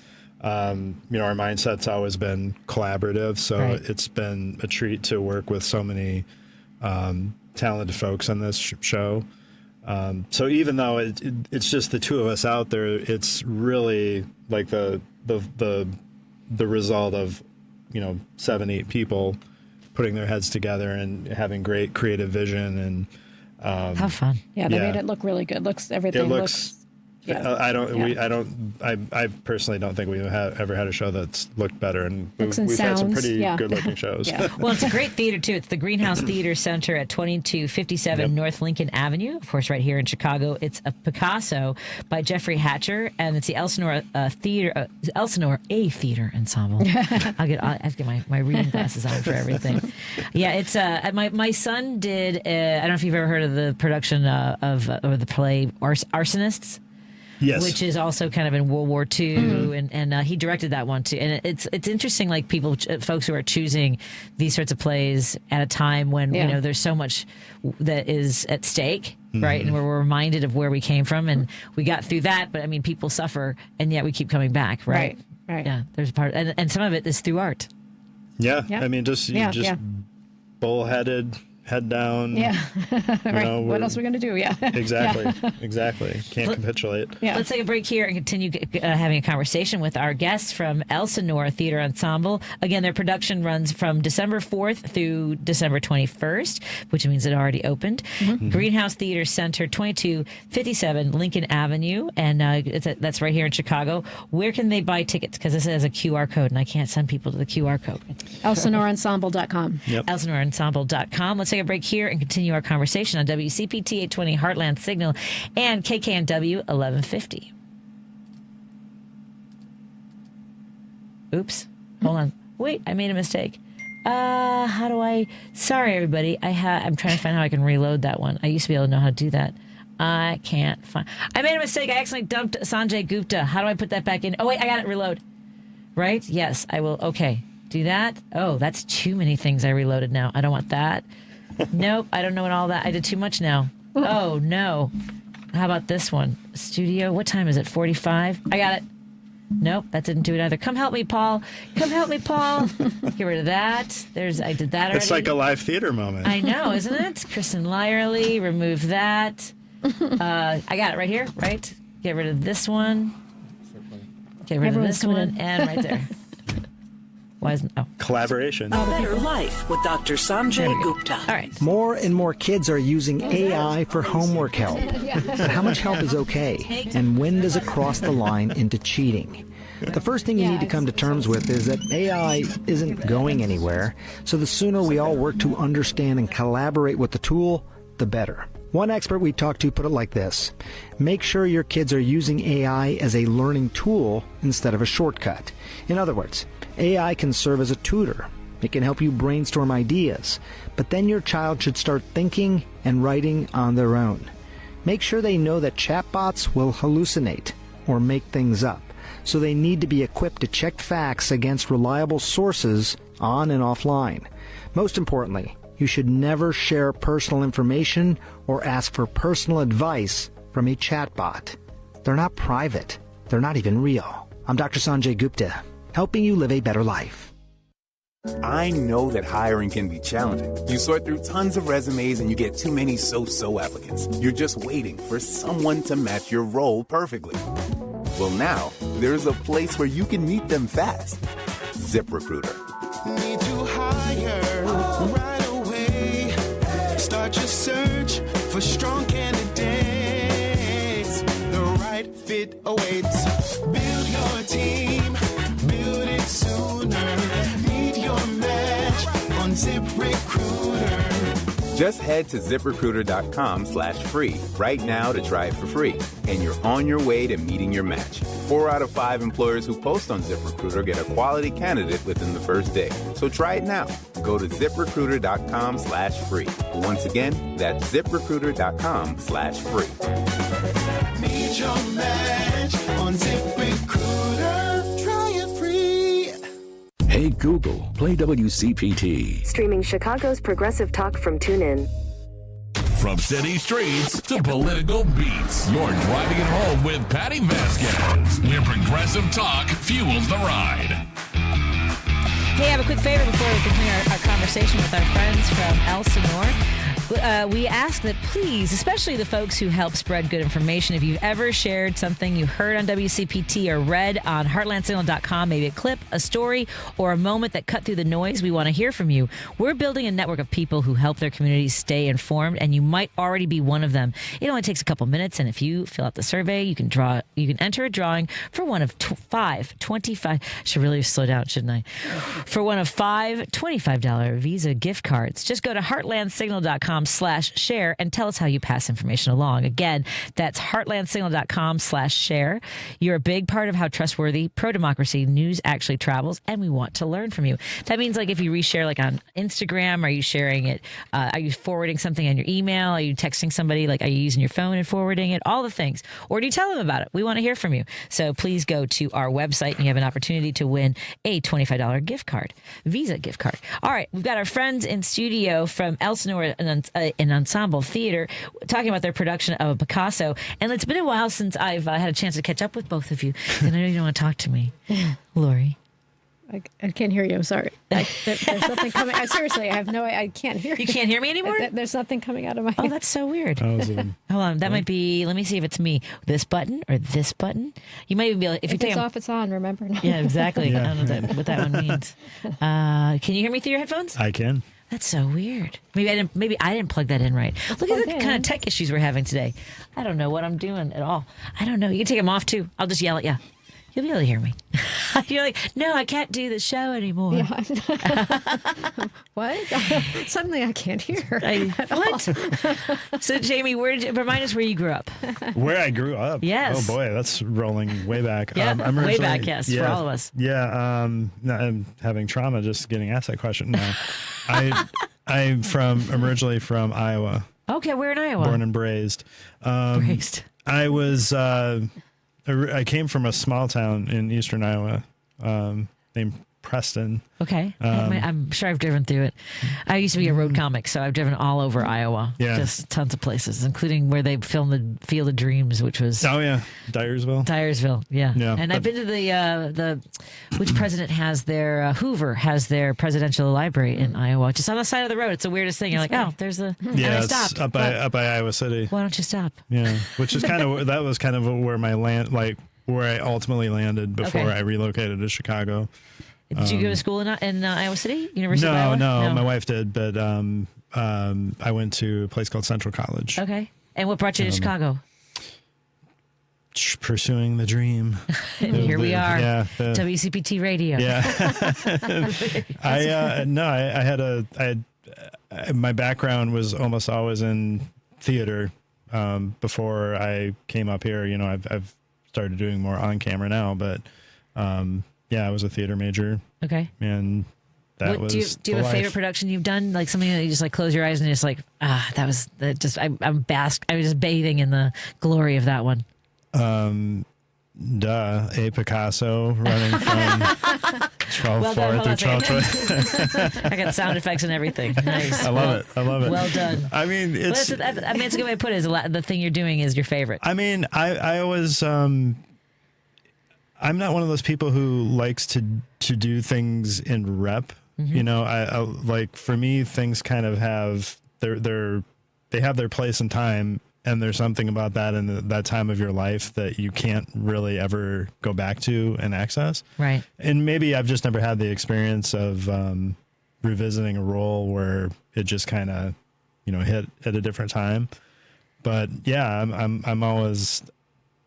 Our mindset's always been collaborative, so it's been a treat to work with so many talented folks on this show. So even though it's just the two of us out there, it's really like the result of 7-8 people putting their heads together and having great creative vision and how fun. Yeah, they made it look really good. Everything looks I personally don't think we've ever had a show that's looked better, and we've had some pretty good-looking shows. Well, it's a great theater too. It's the Greenhouse Theater Center at 2257 North Lincoln Avenue, of course, right here in Chicago. It's a Picasso by Jeffrey Hatcher, and it's the Elsinore Theater Ensemble. I'll get my reading glasses on for everything. Yeah, it's my son did. I don't know if you've ever heard of the production of the play Arsonists. Yes. Which is also kind of in World War II, and he directed that one too. And it's interesting, like folks who are choosing these sorts of plays at a time when there's so much that is at stake, right? And we're reminded of where we came from, and we got through that. But I mean, people suffer, and yet we keep coming back, right? Right. Yeah, there's a part, and some of it is through art. Yeah, I mean, just bullheaded. Head down. Yeah. Right. What else are we going to do? Yeah. Exactly. Can't capitulate. Yeah. Let's take a break here and continue having a conversation with our guests from Elsinore Theater Ensemble. Again, their production runs from December 4th through December 21st, which means it already opened. Greenhouse Theater Center, 2257 Lincoln Avenue, and that's right here in Chicago. Where can they buy tickets? Because this has a QR code, and I can't send people to the QR code. ElsinoreEnsemble.com. Yep. ElsinoreEnsemble.com. Let's take a break here and continue our conversation on WCPT 820 Heartland Signal and KKNW 1150. Oops. Hold on. Wait, I made a mistake. How do I... Sorry, everybody. I'm trying to find how I can reload that one. I used to be able to know how to do that. I can't find... I made a mistake. I accidentally dumped Sanjay Gupta. How do I put that back in? Oh, wait, I got it. Reload. Right? Yes, I will. Okay. Do that. Oh, that's too many things I reloaded now. I don't want that. Nope, I don't know what all that. I did too much now. Oh, no. How about this one? Studio. What time is it? 45? I got it. Nope, that didn't do it either. Come help me, Paul. Come help me, Paul. Get rid of that. I did that already. It's like a live theater moment. I know, isn't it? Kristen Lyerly, remove that. I got it right here, right? Get rid of this one. Get rid of this one, and right there. Why isn't... Oh. Collaboration. A better life with Dr. Sanjay Gupta. All right. More and more kids are using AI for homework help. But how much help is okay? And when does it cross the line into cheating? The first thing you need to come to terms with is that AI isn't going anywhere. So the sooner we all work to understand and collaborate with the tool, the better. One expert we talked to put it like this: make sure your kids are using AI as a learning tool instead of a shortcut. In other words, AI can serve as a tutor. It can help you brainstorm ideas. But then your child should start thinking and writing on their own. Make sure they know that chatbots will hallucinate or make things up. So they need to be equipped to check facts against reliable sources on and offline. Most importantly, you should never share personal information or ask for personal advice from a chatbot. They're not private. They're not even real. I'm Dr. Sanjay Gupta, helping you live a better life. I know that hiring can be challenging. You sort through tons of resumes and you get too many so-so applicants. You're just waiting for someone to match your role perfectly. Well, now, there's a place where you can meet them fast. ZipRecruiter. Need to hire right away. Start your search for strong candidates. The right fit awaits. Build your team. Build it sooner. Meet your match on ZipRecruiter. Just head to ZipRecruiter.com/free right now to try it for free. And you're on your way to meeting your match. 4 out of 5 employers who post on ZipRecruiter get a quality candidate within the first day. So try it now. Go to ZipRecruiter.com/free. Once again, that's ZipRecruiter.com/free. Meet your match on ZipRecruiter. Try it free. Hey Google, play WCPT. Streaming Chicago's progressive talk from TuneIn. From city streets to political beats, you're driving it home with Patti Vasquez, where progressive talk fuels the ride. Hey, I have a quick favor before we continue our conversation with our friends from Elsinore. We ask that please, especially the folks who help spread good information, if you've ever shared something you heard on WCPT or read on heartlandsignal.com, maybe a clip, a story, or a moment that cut through the noise, we want to hear from you. We're building a network of people who help their communities stay informed, and you might already be one of them. It only takes a couple minutes, and if you fill out the survey, you can enter a drawing for one of 5 25. I should really slow down, shouldn't I? For one of 5 $25 Visa gift cards. Just go to heartlandsignal.com/share and tell us how you pass information along. Again, that's heartlandsignal.com/share. You're a big part of how trustworthy, pro-democracy news actually travels, and we want to learn from you. That means, like, if you reshare, like, on Instagram, are you sharing it? Are you forwarding something on your email? Are you texting somebody? Like, are you using your phone and forwarding it? All the things. Or do you tell them about it? We want to hear from you. So please go to our website, and you have an opportunity to win a $25 gift card, Visa gift card. All right, we've got our friends in studio from Elsinore in Ensemble Theater talking about their production of Picasso. And it's been a while since I've had a chance to catch up with both of you. And I know you don't want to talk to me. Lori. I can't hear you. I'm sorry. There's nothing coming. Seriously, I can't hear you. You can't hear me anymore? There's nothing coming out of my... Oh, that's so weird. Hold on. That might be... Let me see if it's me. This button or this button? You might even be able... If it's off, it's on, remember? Yeah, exactly. Yeah. I don't know what that one means. Can you hear me through your headphones? I can. That's so weird. Maybe I didn't plug that in right. Look at the kind of tech issues we're having today. I don't know what I'm doing at all. I don't know. You can take them off too. I'll just yell at you. You'll be able to hear me. You're like, no, I can't do the show anymore. Yeah. What? Suddenly I can't hear. What? So, Jamie, remind us where you grew up. Where I grew up? Yes. Oh, boy, that's rolling way back. Yeah, way back, yes, for all of us. Yeah, no, I'm having trauma just getting asked that question now. I'm originally from Iowa. Okay, where in Iowa? Born and raised. I was... I came from a small town in eastern Iowa named Preston. Okay. I'm sure I've driven through it. I used to be a road comic, so I've driven all over Iowa. Yeah. Just tons of places, including where they filmed the Field of Dreams, which was... Oh, yeah. Dyersville, yeah. And I've been to the which president has their... Hoover has their presidential library in Iowa, just on the side of the road. It's the weirdest thing. You're like, oh, there's the... Yeah, and I stopped. Up by Iowa City. Why don't you stop? Yeah, which is that was kind of where my where I ultimately landed before I relocated to Chicago. Did you go to school in Iowa City, University of Iowa? No, my wife did, but I went to a place called Central College. Okay, and what brought you to Chicago? Pursuing the dream. And here we are. Yeah, WCPT Radio. Yeah. I had my background was almost always in theater. Before I came up here, I've started doing more on camera now, but I was a theater major. Okay. And that was. Do you have a favorite production you've done? Like something that you just like close your eyes and just like, that was just I was just bathing in the glory of that one. A Picasso running from 12-4 through 12-4. I got sound effects and everything. Nice. I love it. Well done. I mean, it's a good way to put it. Is the thing you're doing is your favorite. I mean, I always I'm not one of those people who likes to do things in rep. Mm-hmm. I like, for me, things kind of have they have their place and time. And there's something about that in that time of your life that you can't really ever go back to and access. Right. And maybe I've just never had the experience of revisiting a role where it just kind of, hit at a different time. But yeah, I'm always,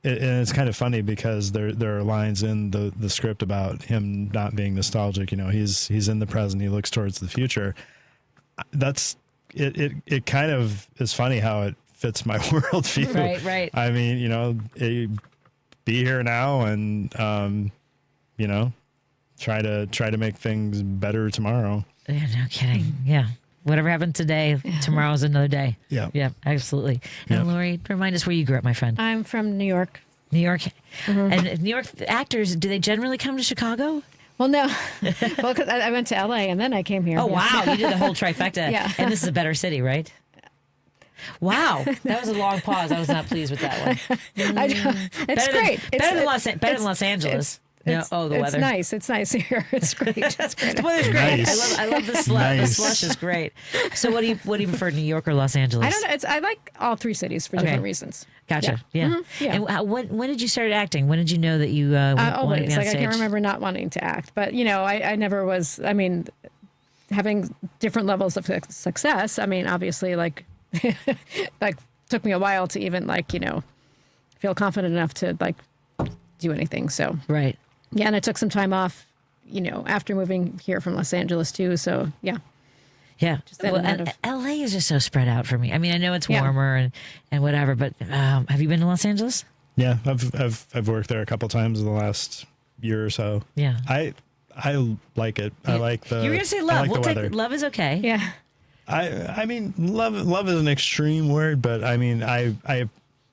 and it's kind of funny because there are lines in the script about him not being nostalgic. He's in the present. He looks towards the future. That's it. Kind of is funny how it fits my worldview. Right. I mean, be here now and, try to make things better tomorrow. Yeah, no kidding. Yeah. Whatever happened today, tomorrow's another day. Yeah. Yeah, absolutely. And Lori, remind us where you grew up, my friend. I'm from New York. New York. Mm-hmm. And New York actors, do they generally come to Chicago? Well, no. Well, because I went to LA and then I came here. Oh, wow. You did the whole trifecta. Yeah. And this is a better city, right? Wow, that was a long pause. I was not pleased with that one. It's great. Better than Los Angeles. The weather. It's nice. It's nice here. It's great. It's great. The weather's great. Nice. I love the slush. Nice. The slush is great. So what do you prefer, New York or Los Angeles? I don't know. I like all three cities for different reasons. Gotcha. Yeah. Mm-hmm. Yeah. And when did you start acting? When did you know that you wanted to always. be on Like, stage? I can't remember not wanting to act, but I never was. I mean, having different levels of success. I mean, obviously, like took me a while to even feel confident enough to do anything. So right. Yeah, and I took some time off, after moving here from Los Angeles too. So yeah. Yeah. And LA is just so spread out for me. I mean, I know it's warmer and whatever, but have you been to Los Angeles? Yeah, I've worked there a couple times in the last year or so. Yeah. I like it. I like the. You were gonna say love. We'll take love is okay. Yeah. I mean, love is an extreme word, but I mean, I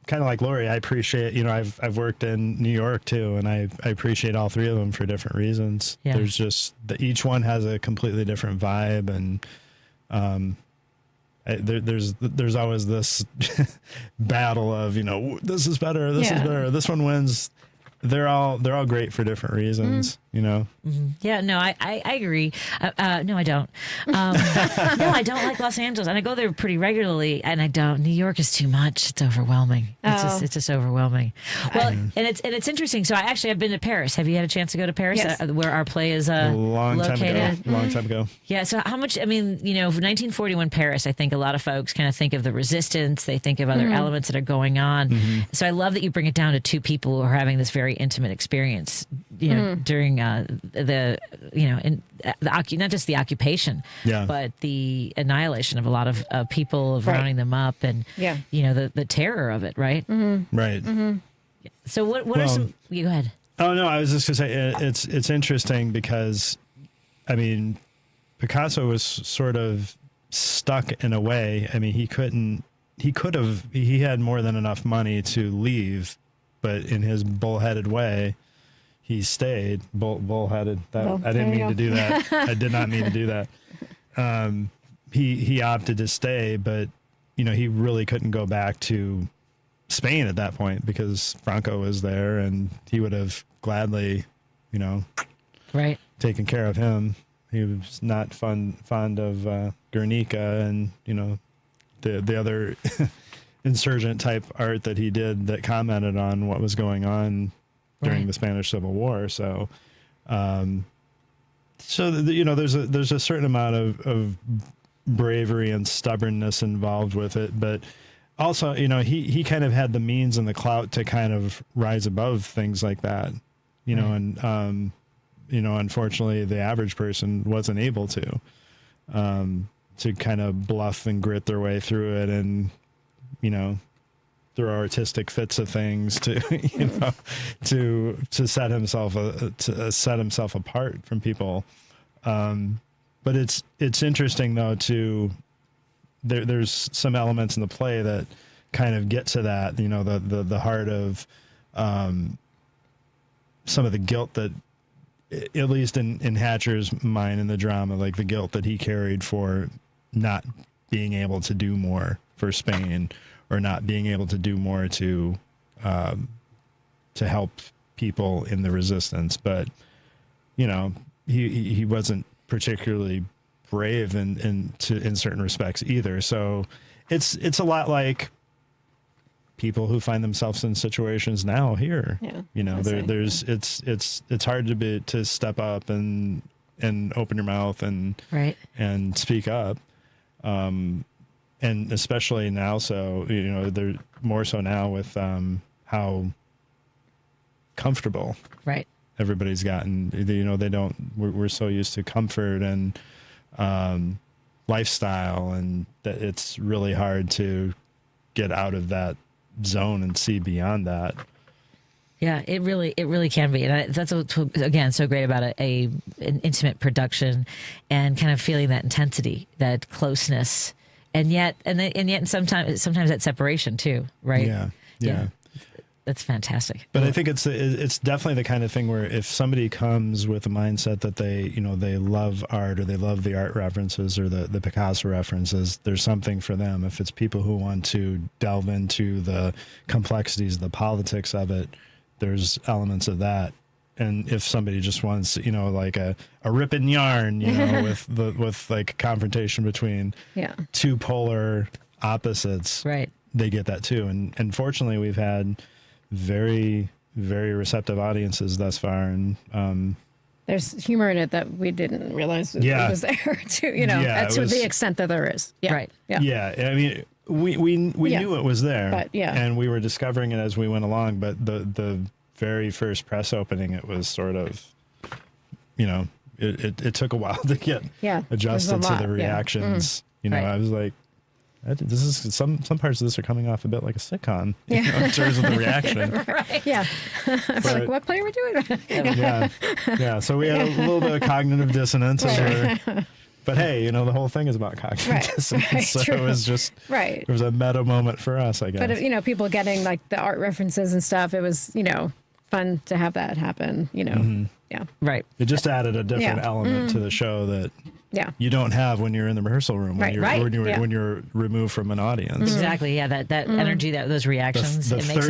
kind of like Lori. I appreciate, I've worked in New York too, and I appreciate all three of them for different reasons. Yeah. There's just each one has a completely different vibe, and there's always this battle of this is better, this is better, this one wins. They're all great for different reasons, Mm-hmm. Yeah, no, I agree. No, I don't. No, I don't like Los Angeles, and I go there pretty regularly, and I don't. New York is too much. It's overwhelming. It's just overwhelming. Well, and it's interesting. So I've been to Paris. Have you had a chance to go to Paris, yes. Where our play is long located? Time ago. Yeah. So how much? I mean, 1941 Paris. I think a lot of folks kind of think of the resistance. They think of other elements that are going on. Mm-hmm. So I love that you bring it down to two people who are having this very intimate experience. During not just the occupation, but the annihilation of a lot of people, of rounding them up, and the terror of it, right? Mm-hmm. Right. Mm-hmm. So what are some? You go ahead. Oh no, I was just gonna say it's interesting because, I mean, Picasso was sort of stuck in a way. I mean, he had more than enough money to leave, but in his bullheaded way, he stayed. Bullheaded. I didn't mean to do that. I did not mean to do that. He opted to stay, but he really couldn't go back to Spain at that point because Franco was there, and he would have gladly, right, taken care of him. He was not fond of Guernica and the other insurgent type art that he did that commented on what was going on during the Spanish Civil War. So, there's a certain amount of bravery and stubbornness involved with it, but also, he kind of had the means and the clout to kind of rise above things like that, and, unfortunately the average person wasn't able to kind of bluff and grit their way through it and, through artistic fits of things to to set himself apart from people. But it's interesting though there's some elements in the play that kind of get to that, the heart of some of the guilt that, at least in Hatcher's mind in the drama, like the guilt that he carried for not being able to do more for Spain, or not being able to do more to help people in the resistance. But, he wasn't particularly brave in certain respects either. So it's a lot like people who find themselves in situations now here. Yeah, it's hard to step up and open your mouth and speak up. And especially now, so they're more so now with how comfortable everybody's gotten. We're so used to comfort and lifestyle, and that it's really hard to get out of that zone and see beyond that. Yeah, it really can be, and that's what's, again, so great about an intimate production, and kind of feeling that intensity, that closeness. And yet sometimes that separation too, right? Yeah. That's fantastic. But I think it's definitely the kind of thing where if somebody comes with a mindset that they love art, or they love the art references or the Picasso references, there's something for them. If it's people who want to delve into the complexities, the politics of it, there's elements of that and if somebody just wants, like a ripping yarn, with like confrontation between two polar opposites, right? They get that too. And fortunately, we've had very, very receptive audiences thus far, and there's humor in it that we didn't realize it was there too. To the extent that there is. Yeah. Right. Yeah. Yeah. I mean, we knew it was there, but and we were discovering it as we went along. But the very first press opening, it was sort of, it took a while to get adjusted to the reactions. I was like, this is some parts of this are coming off a bit like a sitcom in terms of the reaction. Right. Yeah. It's like, what play are we doing? Yeah. So we had a little bit of cognitive dissonance. But hey, the whole thing is about cognitive dissonance. Right, so true. it was just it was a meta moment for us, I guess. But people getting like the art references and stuff, it was fun to have that happen. Yeah. Right. It just added a different element to the show that you don't have when you're in the rehearsal room, when you're removed from an audience. Exactly. Yeah. That energy, those reactions. The it makes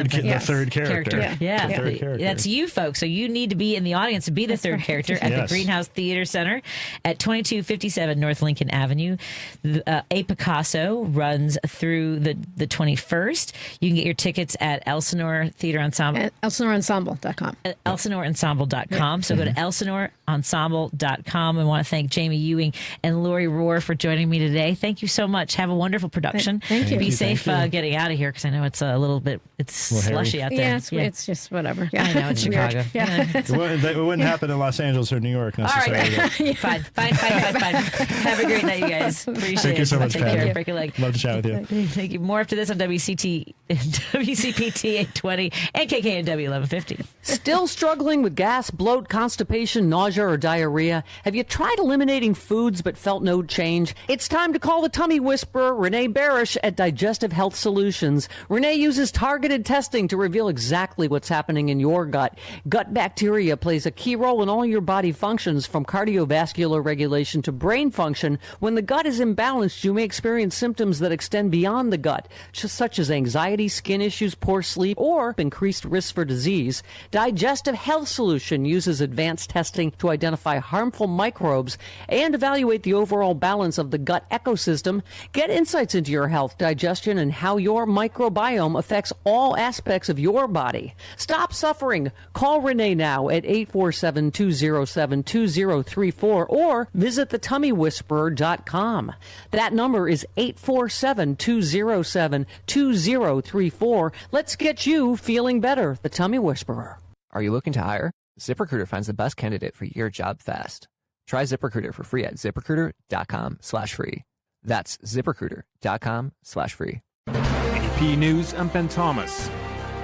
third character. Yeah. The third character. That's you folks. So you need to be in the audience to be the third character at the Greenhouse Theater Center at 2257 North Lincoln Avenue. A Picasso runs through the 21st. You can get your tickets at Elsinore Theater Ensemble. At ElsinoreEnsemble.com. ElsinoreEnsemble.com. So go to ElsinoreEnsemble.com. I want to thank Jamie Ewing and Lori Rohr for joining me today. Thank you so much. Have a wonderful production. Thank you. Be safe getting out of here, because I know it's a little bit slushy out there. Yeah, it's just whatever. Yeah. I know, it's Chicago. Yeah. It wouldn't happen in Los Angeles or New York necessarily. All right. Fine. Have a great night, you guys. Appreciate it. Thank you so much, Take Patty. care. Break a leg. Love to chat with you. Thank you. More after this on WCPT 820 and KKNW 1150. Still struggling with gas, bloat, constipation, nausea, or diarrhea? Have you tried eliminating foods but felt no change? It's time to call the tummy whisperer, Renee Barish, at Digestive Health Solutions. Renee uses targeted testing to reveal exactly what's happening in your gut. Gut bacteria plays a key role in all your body functions, from cardiovascular regulation to brain function. When the gut is imbalanced, you may experience symptoms that extend beyond the gut, such as anxiety, skin issues, poor sleep, or increased risk for disease. Digestive Health Solution uses advanced testing to identify harmful microbes and evaluate the overall balance of the gut ecosystem. Get insights into your health, digestion, and how your microbiome affects all aspects of your body. Stop suffering. Call Renee now at 847-207-2034 or visit thetummywhisperer.com. That number is 847-207-2034. Let's get you feeling better. The Tummy Whisperer. Are you looking to hire? ZipRecruiter finds the best candidate for your job fast. Try ZipRecruiter for free at ZipRecruiter.com/free. That's ZipRecruiter.com/free. AP News, I'm Ben Thomas.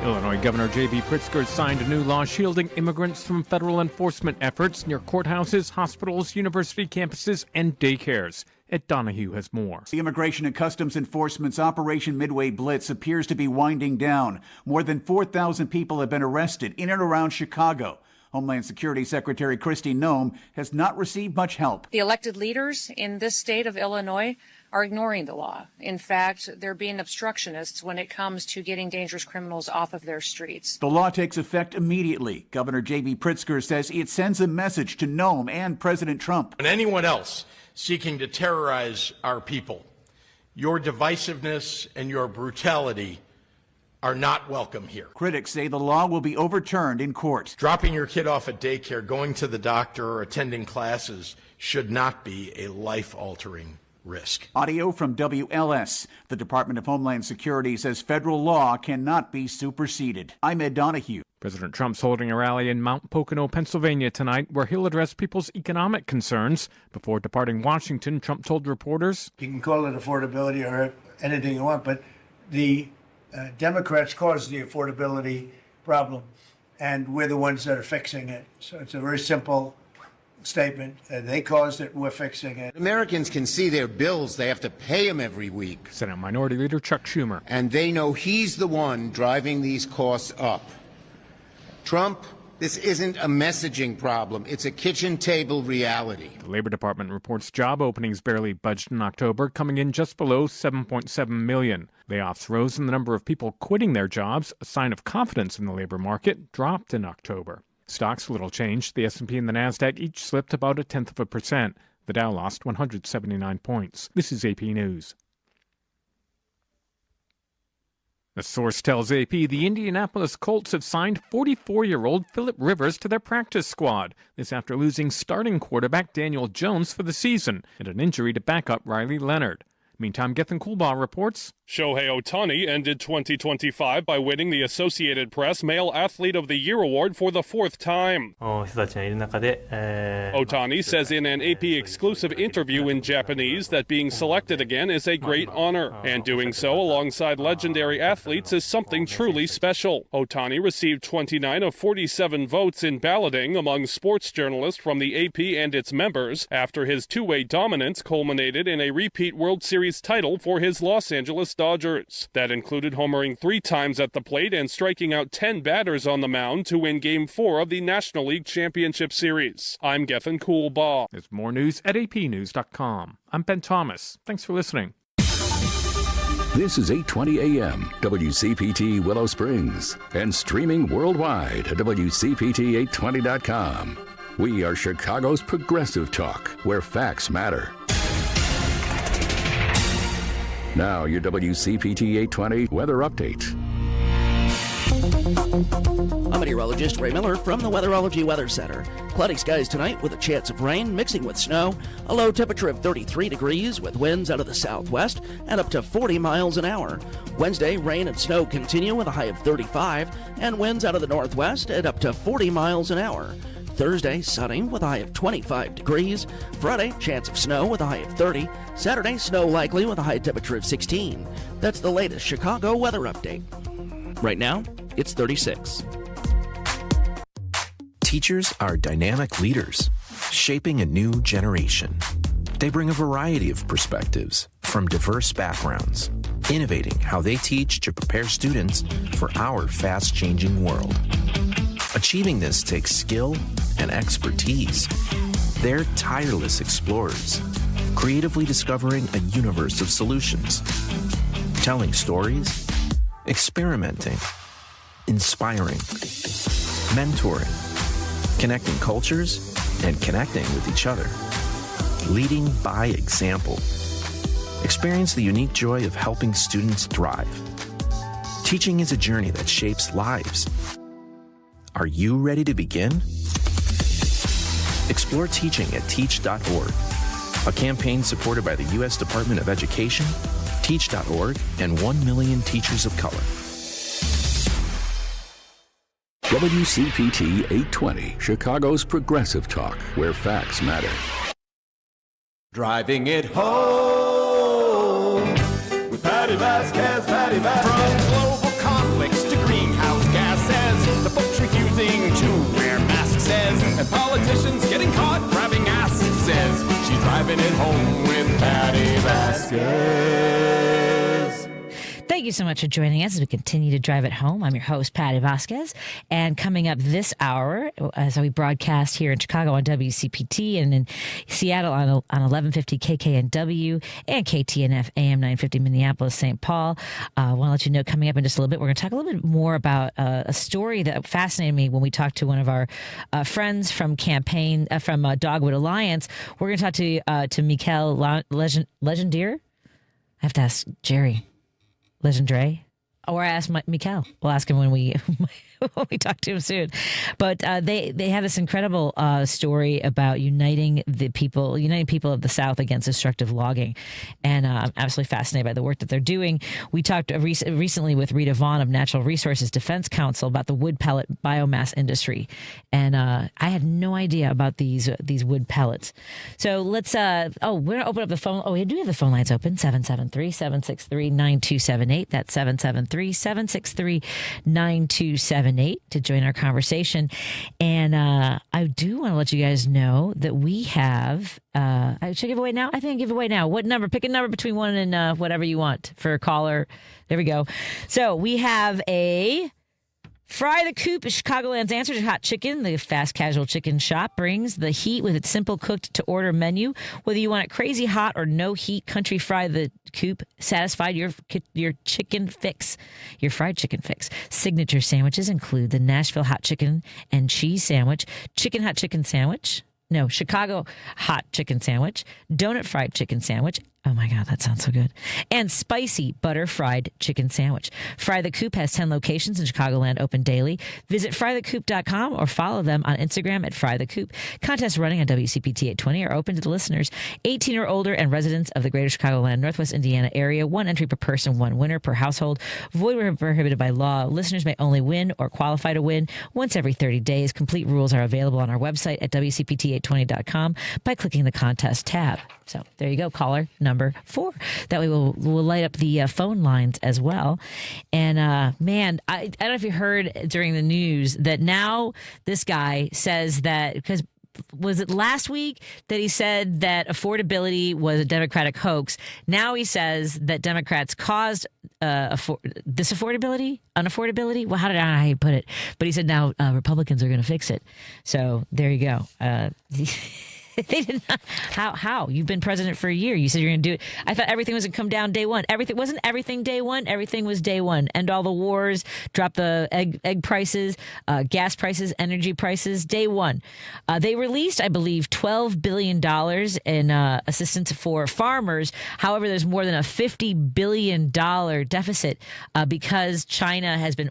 Illinois Governor J.B. Pritzker signed a new law shielding immigrants from federal enforcement efforts near courthouses, hospitals, university campuses, and daycares. Ed Donahue has more. The Immigration and Customs Enforcement's Operation Midway Blitz appears to be winding down. More than 4,000 people have been arrested in and around Chicago. Homeland Security Secretary Kristi Noem has not received much help. The elected leaders in this state of Illinois are ignoring the law. In fact, they're being obstructionists when it comes to getting dangerous criminals off of their streets. The law takes effect immediately. Governor J.B. Pritzker says it sends a message to Noem and President Trump. And anyone else seeking to terrorize our people, your divisiveness and your brutality are not welcome here. Critics say the law will be overturned in court. Dropping your kid off at daycare, going to the doctor, or attending classes should not be a life-altering risk. Audio from WLS. The Department of Homeland Security says federal law cannot be superseded. I'm Ed Donahue. President Trump's holding a rally in Mount Pocono, Pennsylvania tonight, where he'll address people's economic concerns. Before departing Washington, Trump told reporters, "You can call it affordability or anything you want, but the Democrats caused the affordability problem, and we're the ones that are fixing it. So it's a very simple statement. They caused it, we're fixing it." Americans can see their bills. They have to pay them every week. Senate Minority Leader Chuck Schumer. And they know he's the one driving these costs up. Trump, this isn't a messaging problem. It's a kitchen table reality. The Labor Department reports job openings barely budged in October, coming in just below 7.7 million. Layoffs rose and the number of people quitting their jobs, a sign of confidence in the labor market, dropped in October. Stocks little changed. The S&P and the Nasdaq each slipped about 0.1%. The Dow lost 179 points. This is AP News. A source tells AP the Indianapolis Colts have signed 44-year-old Phillip Rivers to their practice squad. This after losing starting quarterback Daniel Jones for the season and an injury to backup Riley Leonard. Meantime, Gethin Coolbaugh reports. Shohei Ohtani ended 2025 by winning the Associated Press Male Athlete of the Year award for the fourth time. Ohtani says in an AP exclusive interview in Japanese that being selected again is a great honor, and doing so alongside legendary athletes is something truly special. Ohtani received 29 of 47 votes in balloting among sports journalists from the AP and its members after his two-way dominance culminated in a repeat World Series title for his Los Angeles Dodgers. That included homering 3 times at the plate and striking out 10 batters on the mound to win Game 4 of the National League Championship Series. I'm Gethin Coolbaugh. There's more news at apnews.com. I'm Ben Thomas. Thanks for listening. This is 8:20 a.m. WCPT Willow Springs and streaming worldwide at WCPT820.com. We are Chicago's progressive talk, where facts matter. Now, your WCPT 820 weather update. I'm meteorologist Ray Miller from the Weatherology Weather Center. Cloudy skies tonight with a chance of rain mixing with snow. A low temperature of 33 degrees with winds out of the southwest and up to 40 miles an hour. Wednesday, rain and snow continue with a high of 35 and winds out of the northwest at up to 40 miles an hour. Thursday, sunny with a high of 25 degrees. Friday, chance of snow with a high of 30. Saturday, snow likely with a high temperature of 16. That's the latest Chicago weather update. Right now, it's 36. Teachers are dynamic leaders, shaping a new generation. They bring a variety of perspectives from diverse backgrounds, innovating how they teach to prepare students for our fast-changing world. Achieving this takes skill and expertise. They're tireless explorers, creatively discovering a universe of solutions, telling stories, experimenting, inspiring, mentoring, connecting cultures, and connecting with each other, leading by example. Experience the unique joy of helping students thrive. Teaching is a journey that shapes lives. Are you ready to begin? Explore teaching at teach.org, a campaign supported by the U.S. Department of Education, teach.org, and 1 million teachers of color. WCPT 820, Chicago's progressive talk, where facts matter. Driving it home with Patti Vasquez, Patti Vasquez. From global conflicts to greenhouse gases, the folks refusing to wear masks says, and politicians getting caught grabbing asses says, she's driving it home with Patti Vasquez. Thank you so much for joining us as we continue to drive it home. I'm your host, Patti Vasquez. And coming up this hour, as we broadcast here in Chicago on WCPT and in Seattle on 1150 KKNW and KTNF AM 950 Minneapolis, St. Paul. I want to let you know coming up in just a little bit, we're going to talk a little bit more about a story that fascinated me when we talked to one of our friends from Dogwood Alliance. We're going to talk to Michél Legendre. I have to ask Jerry. Legendre, or ask Michél. We'll ask him when we talk to him soon. But they have this incredible story about uniting people of the South against destructive logging, and I'm absolutely fascinated by the work that they're doing. We talked recently with Rita Vaughn of Natural Resources Defense Council about the wood pellet biomass industry, and I had no idea about these wood pellets. So let's we're gonna open up the phone. Oh, we do have the phone lines open. 773-763-9278. That's 773-763-9278 to join our conversation. And I do want to let you guys know that we have I should give away now. I think I give away now. What number? Pick a number between 1 and whatever you want for a caller. There we go. So we have a Fry the Coop is Chicagoland's answer to hot chicken. The fast casual chicken shop brings the heat with its simple cooked to order menu. Whether you want it crazy hot or no heat, Country Fry the Coop satisfied your chicken fix, your fried chicken fix. Signature sandwiches include the Nashville hot chicken and cheese sandwich, chicken hot chicken sandwich. No, Chicago hot chicken sandwich, donut fried chicken sandwich. Oh my God, that sounds so good. And spicy butter fried chicken sandwich. Fry the Coop has 10 locations in Chicagoland, open daily. Visit frythecoop.com or follow them on Instagram at Fry the Coop. Contests running on WCPT 820 are open to the listeners 18 or older and residents of the greater Chicagoland, Northwest Indiana area. 1 entry per person, 1 winner per household. Void where prohibited by law. Listeners may only win or qualify to win once every 30 days. Complete rules are available on our website at WCPT820.com by clicking the contest tab. So there you go, caller number 4. That way we'll light up the phone lines as well. And man, I don't know if you heard during the news that now this guy says that, because was it last week that he said that affordability was a Democratic hoax? Now he says that Democrats caused unaffordability. Well, how do you put it? But he said now Republicans are going to fix it. So there you go. They did not. How? You've been president for a year. You said you're going to do it. I thought everything was going to come down day one. Wasn't everything day one? Everything was day one. End all the wars. Drop the egg prices, gas prices, energy prices. Day one. They released, I believe, $12 billion in assistance for farmers. However, there's more than a $50 billion deficit because China has been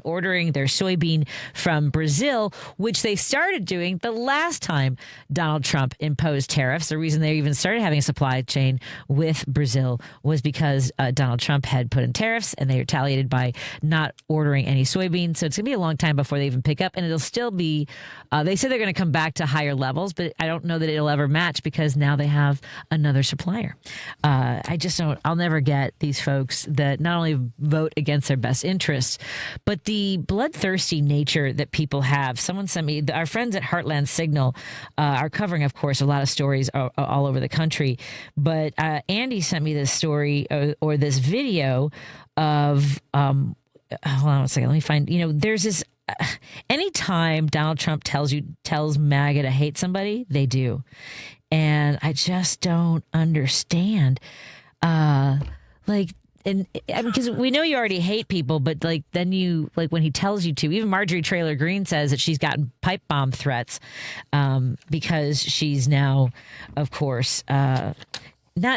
ordering their soybean from Brazil, which they started doing the last time Donald Trump imposed tariffs. The reason they even started having a supply chain with Brazil was because Donald Trump had put in tariffs, and they retaliated by not ordering any soybeans. So it's going to be a long time before they even pick up, and it'll still be, they said they're going to come back to higher levels, but I don't know that it'll ever match because now they have another supplier. I'll never get these folks that not only vote against their best interests, but the bloodthirsty nature that people have. Someone sent me, our friends at Heartland Signal are covering, of course, a lot of stories all over the country. But Andy sent me this story or this video of, hold on a second, let me find, there's this, anytime Donald Trump tells MAGA to hate somebody, they do. And I just don't understand. And because we know you already hate people, but then you when he tells you to, even Marjorie Taylor Greene says that she's gotten pipe bomb threats because she's now, of course,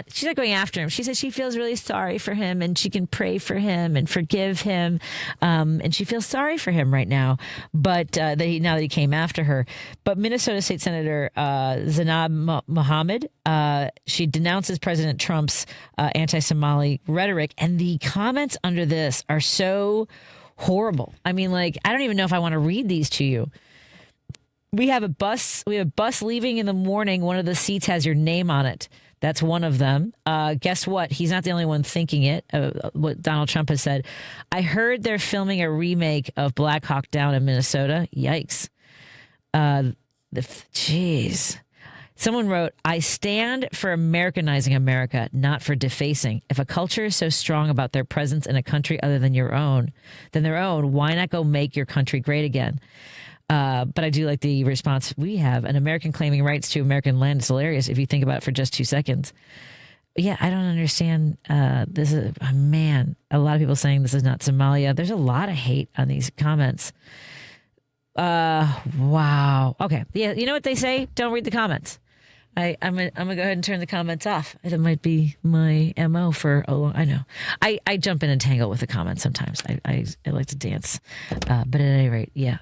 she's not going after him. She says she feels really sorry for him and she can pray for him and forgive him. And she feels sorry for him right now. But now that he came after her. But Minnesota State Senator Zainab Mohammed, she denounces President Trump's anti-Somali rhetoric. And the comments under this are so horrible. I mean, I don't even know if I want to read these to you. We have a bus leaving in the morning. One of the seats has your name on it. That's one of them. Guess what? He's not the only one thinking it. What Donald Trump has said. I heard they're filming a remake of Black Hawk Down in Minnesota. Yikes. Jeez. Someone wrote, I stand for Americanizing America, not for defacing. If a culture is so strong about their presence in a country other than their own, why not go make your country great again? But I do like the response we have. An American claiming rights to American land is hilarious if you think about it for just 2 seconds. Yeah, I don't understand. This is, man, a lot of people saying this is not Somalia. There's a lot of hate on these comments. Wow. Okay. Yeah, you know what they say? Don't read the comments. I'm gonna go ahead and turn the comments off. It might be my MO for a long. I know. I jump in and tangle with the comments sometimes. I like to dance, but at any rate, yeah.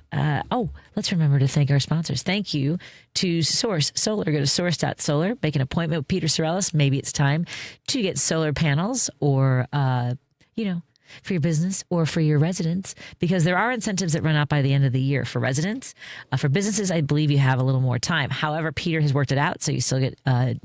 Let's remember to thank our sponsors. Thank you to Source Solar. Go to source.solar. Make an appointment with Peter Sorellis. Maybe it's time to get solar panels, or for your business or for your residents, because there are incentives that run out by the end of the year for residents. For businesses, I believe you have a little more time. However, Peter has worked it out, so you still get a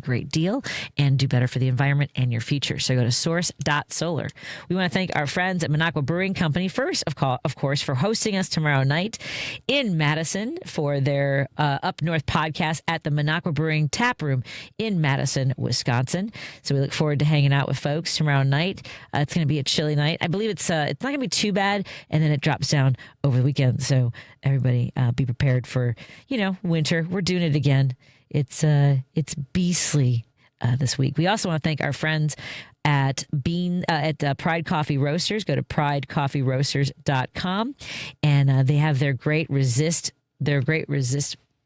great deal and do better for the environment and your future. So go to source.solar. We want to thank our friends at Minocqua Brewing Company, first, of course, for hosting us tomorrow night in Madison for their Up North podcast at the Minocqua Brewing Tap Room in Madison, Wisconsin. So we look forward to hanging out with folks tomorrow night. It's going to be a chilly chilly night. I believe it's not going to be too bad, and then it drops down over the weekend. So everybody be prepared for, winter. We're doing it again. It's beastly this week. We also want to thank our friends at Pride Coffee Roasters. Go to pridecoffeeroasters.com, and they have their great resist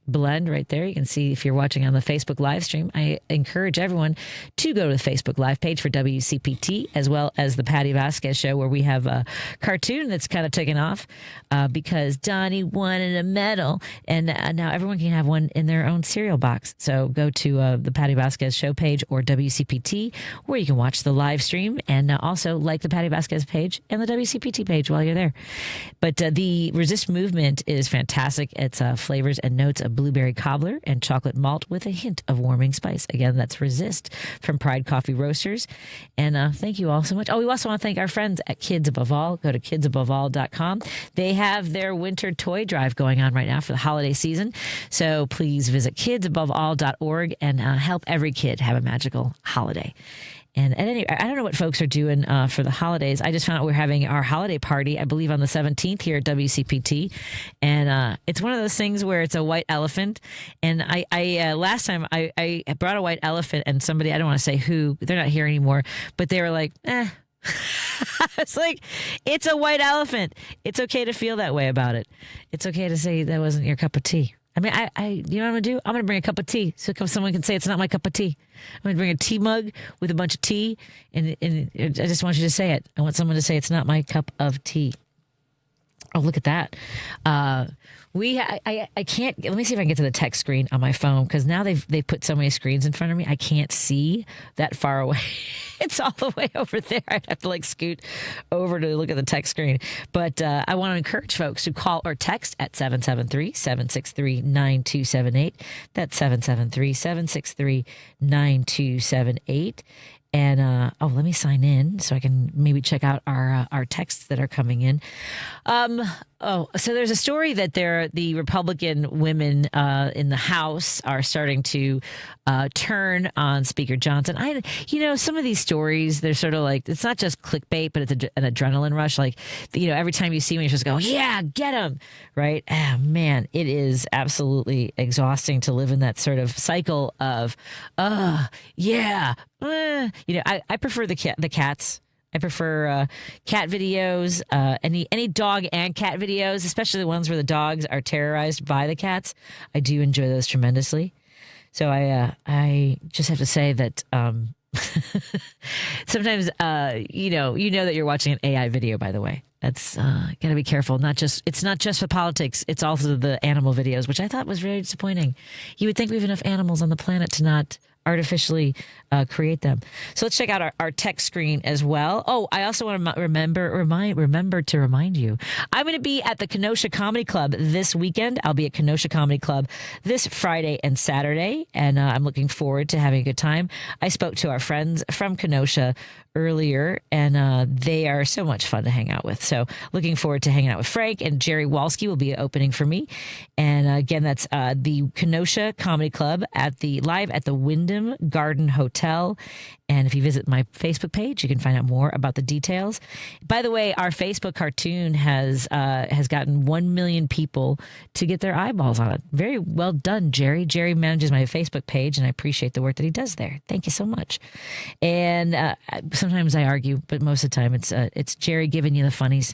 blend right there. You can see if you're watching on the Facebook live stream. I encourage everyone to go to the Facebook live page for WCPT, as well as the Patti Vasquez show, where we have a cartoon that's kind of taken off because Donnie wanted a medal, and now everyone can have one in their own cereal box. So go to the Patti Vasquez show page or WCPT, where you can watch the live stream, and also like the Patti Vasquez page and the WCPT page while you're there. But the Resist movement is fantastic. It's flavors and notes of blueberry cobbler and chocolate malt with a hint of warming spice. Again, that's Resist from Pride Coffee Roasters. And thank you all so much. Oh, we also want to thank our friends at Kids Above All. Go to kidsaboveall.com. They have their winter toy drive going on right now for the holiday season. So please visit kidsaboveall.org and help every kid have a magical holiday. And at any, I don't know what folks are doing for the holidays. I just found out we're having our holiday party, I believe, on the 17th here at WCPT. And it's one of those things where it's a white elephant. And I last time I brought a white elephant, and somebody, I don't want to say who, they're not here anymore, but they were like, I was like, it's a white elephant. It's okay to feel that way about it. It's okay to say that wasn't your cup of tea. I mean, you know what I'm going to do? I'm going to bring a cup of tea so someone can say it's not my cup of tea. I'm going to bring a tea mug with a bunch of tea, and I just want you to say it. I want someone to say it's not my cup of tea. Oh, look at that. I can't, let me see if I can get to the text screen on my phone, because now they've put so many screens in front of me. I can't see that far away. It's all the way over there. I'd have to scoot over to look at the text screen. But I want to encourage folks to call or text at 773-763-9278. That's 773-763-9278. And let me sign in so I can maybe check out our texts that are coming in. So there's a story that the Republican women in the House are starting to turn on Speaker Johnson. Some of these stories, they're sort of like, it's not just clickbait, but it's an adrenaline rush. Every time you see one, you're just go, yeah, get him, right? Oh, man, it is absolutely exhausting to live in that sort of cycle of, yeah. I prefer the cats. I prefer cat videos, any dog and cat videos, especially the ones where the dogs are terrorized by the cats. I do enjoy those tremendously. So I just have to say that sometimes you know that you're watching an AI video. By the way, that's got to be careful. It's not just for politics. It's also the animal videos, which I thought was very disappointing. You would think we have enough animals on the planet to not artificially create them. So let's check out our text screen as well. Oh, I also want to remember to remind you, I'm going to be at the Kenosha Comedy Club this weekend. I'll be at Kenosha Comedy Club this Friday and Saturday, and I'm looking forward to having a good time. I spoke to our friends from Kenosha earlier, and they are so much fun to hang out with. So looking forward to hanging out with Frank, and Jerry Walsky will be opening for me. And again, that's the Kenosha Comedy Club live at the Wyndham Garden Hotel. And if you visit my Facebook page, you can find out more about the details. By the way, our Facebook cartoon has gotten 1 million people to get their eyeballs on it. Very well done, Jerry. Jerry manages my Facebook page, and I appreciate the work that he does there. Thank you so much. And sometimes I argue, but most of the time it's Jerry giving you the funnies.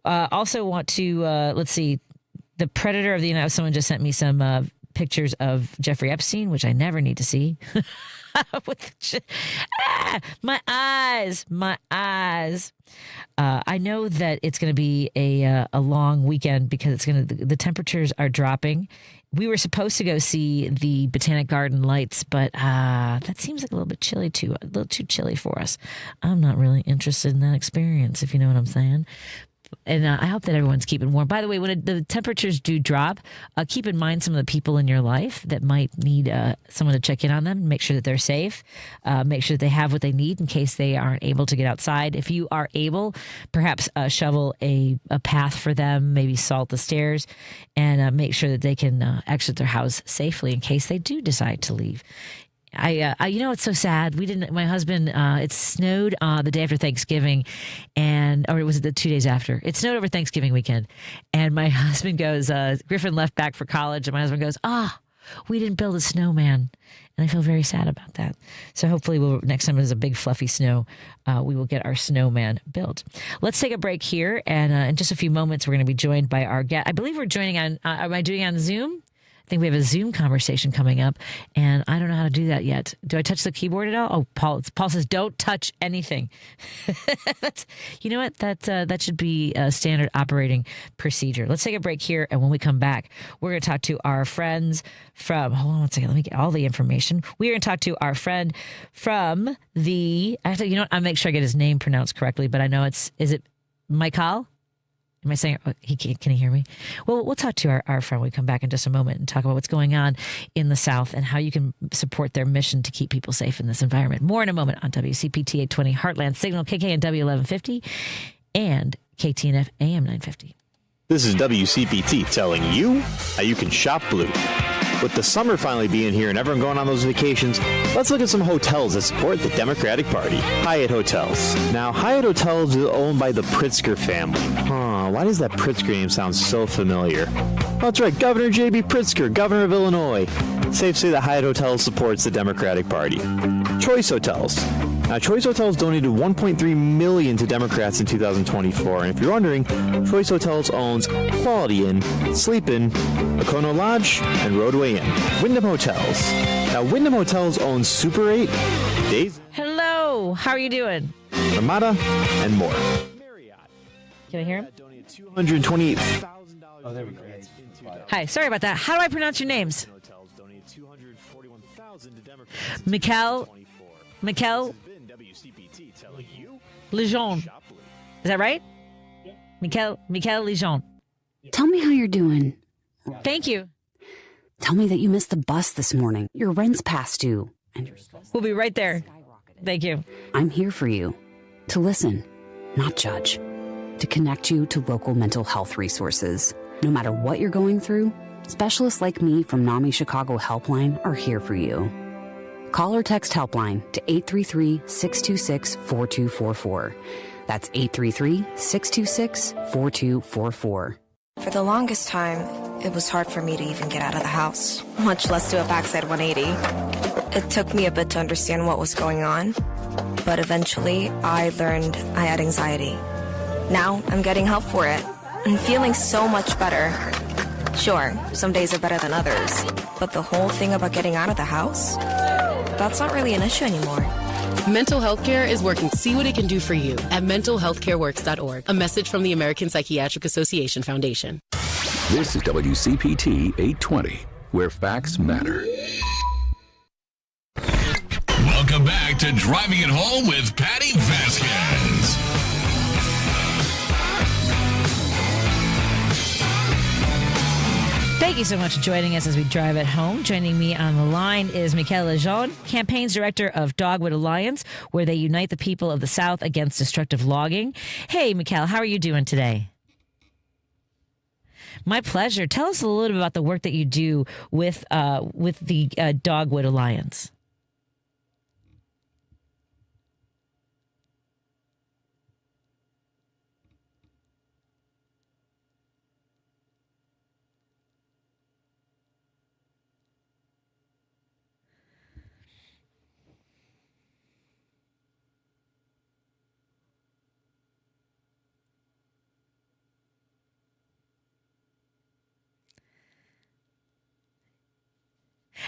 Also want to let's see, the Predator of the United. Someone just sent me some pictures of Jeffrey Epstein, which I never need to see. My eyes. I know that it's going to be a long weekend because the temperatures are dropping. We were supposed to go see the Botanic Garden lights, but that seems like a little too chilly for us. I'm not really interested in that experience, if you know what I'm saying. And I hope that everyone's keeping warm. By the way, when the temperatures do drop, keep in mind some of the people in your life that might need someone to check in on them, make sure that they're safe, make sure that they have what they need in case they aren't able to get outside. If you are able, perhaps shovel a path for them, maybe salt the stairs, and make sure that they can exit their house safely in case they do decide to leave. you know, it's so sad. My husband, it snowed the day after Thanksgiving or was it the 2 days after? It snowed over Thanksgiving weekend. And my husband goes, Griffin left back for college. And my husband goes, we didn't build a snowman. And I feel very sad about that. So hopefully next time there's a big fluffy snow, we will get our snowman built. Let's take a break here. And in just a few moments, we're going to be joined by our guest. I believe we're joining on, am I doing on Zoom? I think we have a Zoom conversation coming up, and I don't know how to do that yet. Do I touch the keyboard at all? Oh, Paul says, don't touch anything. You know what? That should be a standard operating procedure. Let's take a break here, and when we come back, we're going to talk to our friends from, hold on one second, let me get all the information. We're going to talk to our friend from I'll make sure I get his name pronounced correctly, but I know is it Michél? Am I saying, can he hear me? Well, we'll talk to our friend when we come back in just a moment and talk about what's going on in the South and how you can support their mission to keep people safe in this environment. More in a moment on WCPT 820 Heartland Signal, KKNW 1150 and KTNF AM 950. This is WCPT telling you how you can shop blue. With the summer finally being here and everyone going on those vacations, let's look at some hotels that support the Democratic Party. Hyatt Hotels. Now, Hyatt Hotels is owned by the Pritzker family. Why does that Pritzker name sound so familiar? Well, that's right, Governor J.B. Pritzker, governor of Illinois. Safe to say that Hyatt Hotels supports the Democratic Party. Choice Hotels. Now, Choice Hotels donated $1.3 million to Democrats in 2024. And if you're wondering, Choice Hotels owns Quality Inn, Sleep Inn, Okono Lodge, and Roadway Inn. Wyndham Hotels. Now, Wyndham Hotels owns Super 8, Days. Hello. How are you doing? Ramada, and more. Can I hear him? $228,000. Oh, there we go. Hi. Sorry about that. How do I pronounce your names? Michél Legendre. Is that right? Michél Legendre. Tell me how you're doing. Thank you. Tell me that you missed the bus this morning. Your rent's past due. And you're stressed. We'll be right there. Thank you. I'm here for you. To listen, not judge. To connect you to local mental health resources. No matter what you're going through, specialists like me from NAMI Chicago Helpline are here for you. Call or text Helpline to 833-626-4244. That's 833-626-4244. For the longest time, it was hard for me to even get out of the house, much less do a backside 180. It took me a bit to understand what was going on, but eventually I learned I had anxiety. Now I'm getting help for it and feeling so much better. Sure, some days are better than others, but the whole thing about getting out of the house, that's not really an issue anymore. Mental health care is working to see what it can do for you at mentalhealthcareworks.org. A message from the American Psychiatric Association Foundation. This is WCPT 820, where facts matter. Welcome back to Driving It Home with Patti Vasquez. Thank you so much for joining us as we drive it home. Joining me on the line is Michél Legendre, campaigns director of Dogwood Alliance, where they unite the people of the South against destructive logging. Hey, Michél, how are you doing today? My pleasure. Tell us a little bit about the work that you do with the Dogwood Alliance.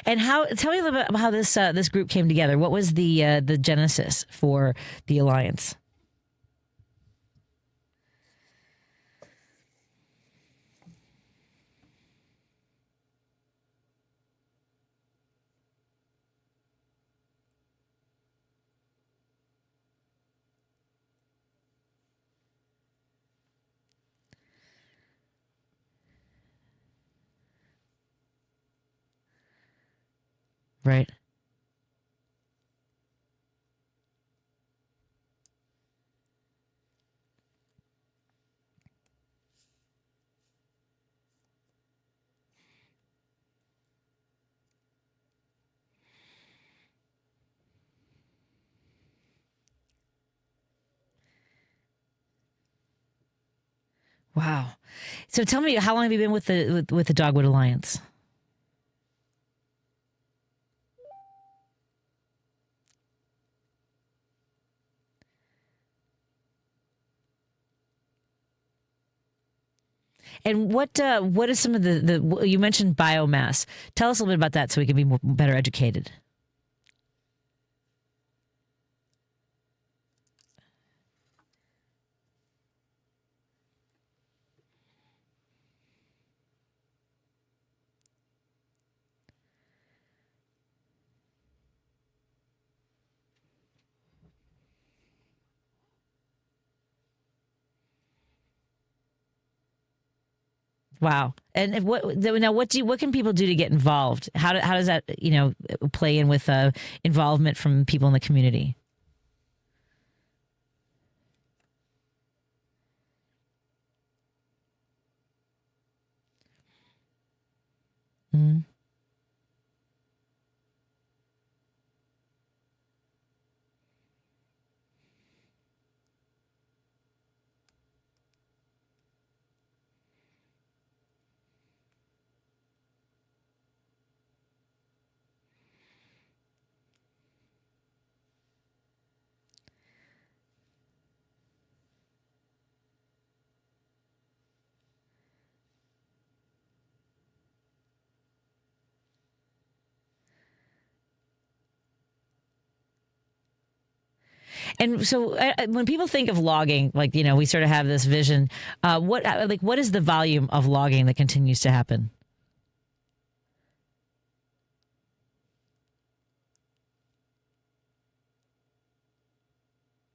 And tell me a little bit about how this group came together. What was the genesis for the alliance? Right. Wow. So tell me, how long have you been with the Dogwood Alliance? And what is some of the you mentioned biomass? Tell us a little bit about that so we can be better educated. Wow. And what can people do to get involved? How does that, play in with involvement from people in the community? Mm-hmm. And so when people think of logging, we sort of have this vision. What is the volume of logging that continues to happen?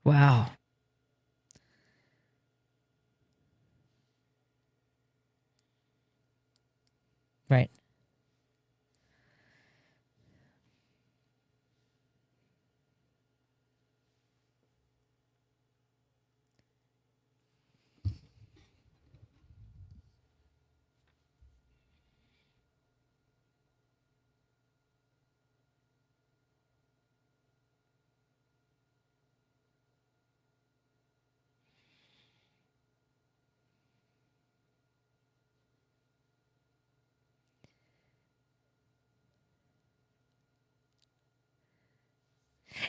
Wow. Right.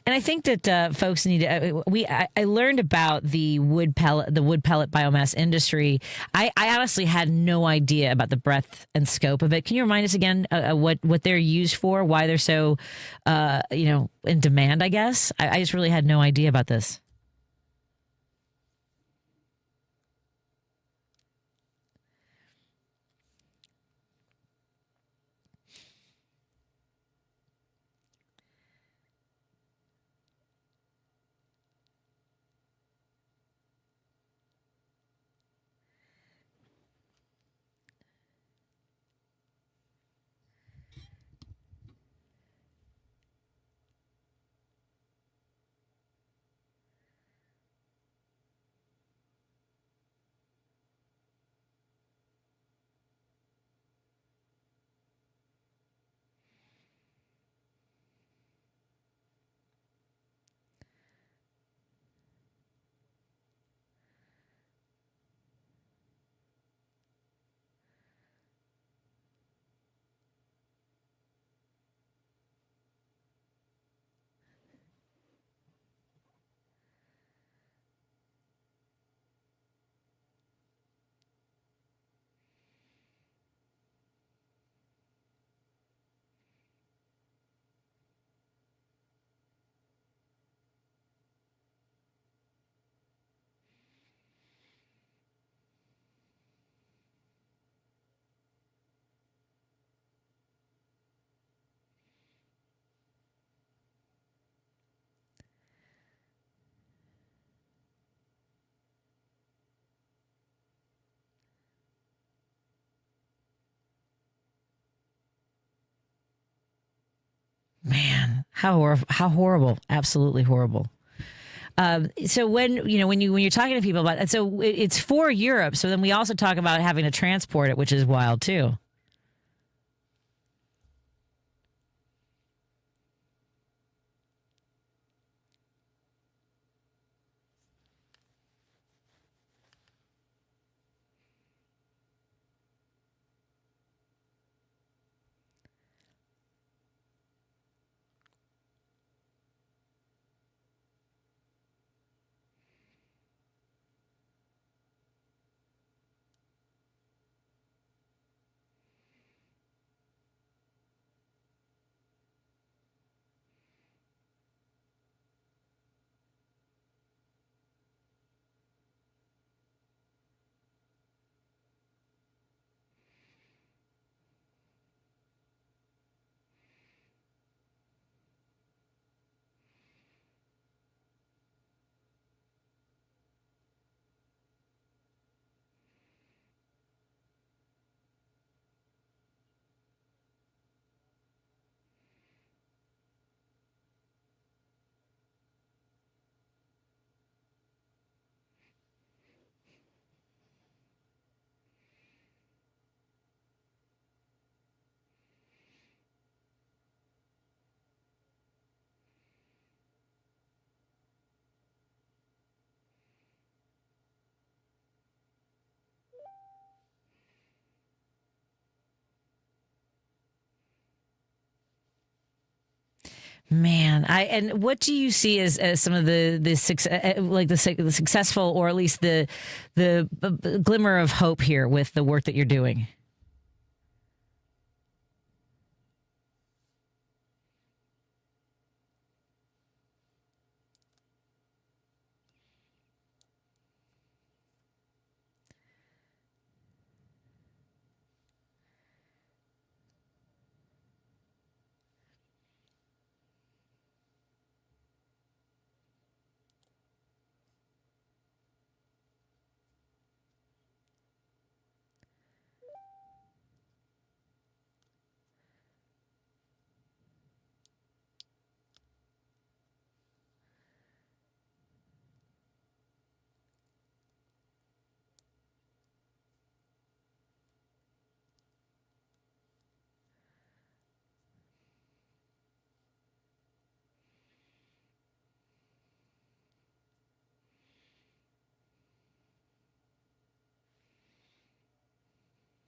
And I think that folks need to. I learned about the wood pellet biomass industry. I honestly had no idea about the breadth and scope of it. Can you remind us again what they're used for? Why they're so in demand? I guess I just really had no idea about this. Man, how horrible! Absolutely horrible. So when you're talking to people about it, so it's for Europe. So then we also talk about having to transport it, which is wild too. Man, and what do you see as some of the successful, or at least the glimmer of hope here with the work that you're doing?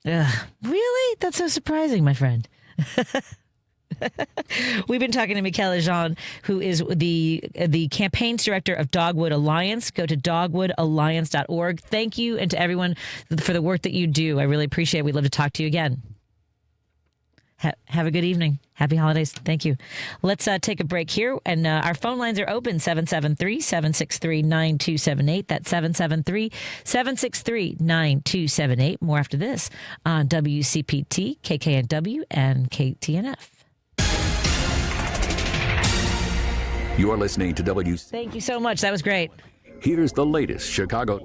Really? That's so surprising, my friend. We've been talking to Michél Legendre, who is the campaigns director of Dogwood Alliance. Go to dogwoodalliance.org. Thank you, and to everyone for the work that you do. I really appreciate it. We'd love to talk to you again. Have a good evening. Happy holidays. Thank you. Let's take a break here. And our phone lines are open, 773-763-9278. That's 773-763-9278. More after this on WCPT, KKNW, and KTNF. You're listening to Thank you so much. That was great. Here's the latest Chicago.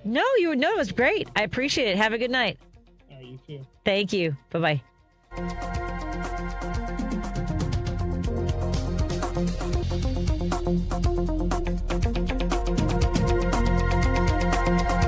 No, it was great. I appreciate it. Have a good night. You too. Thank you. Bye-bye.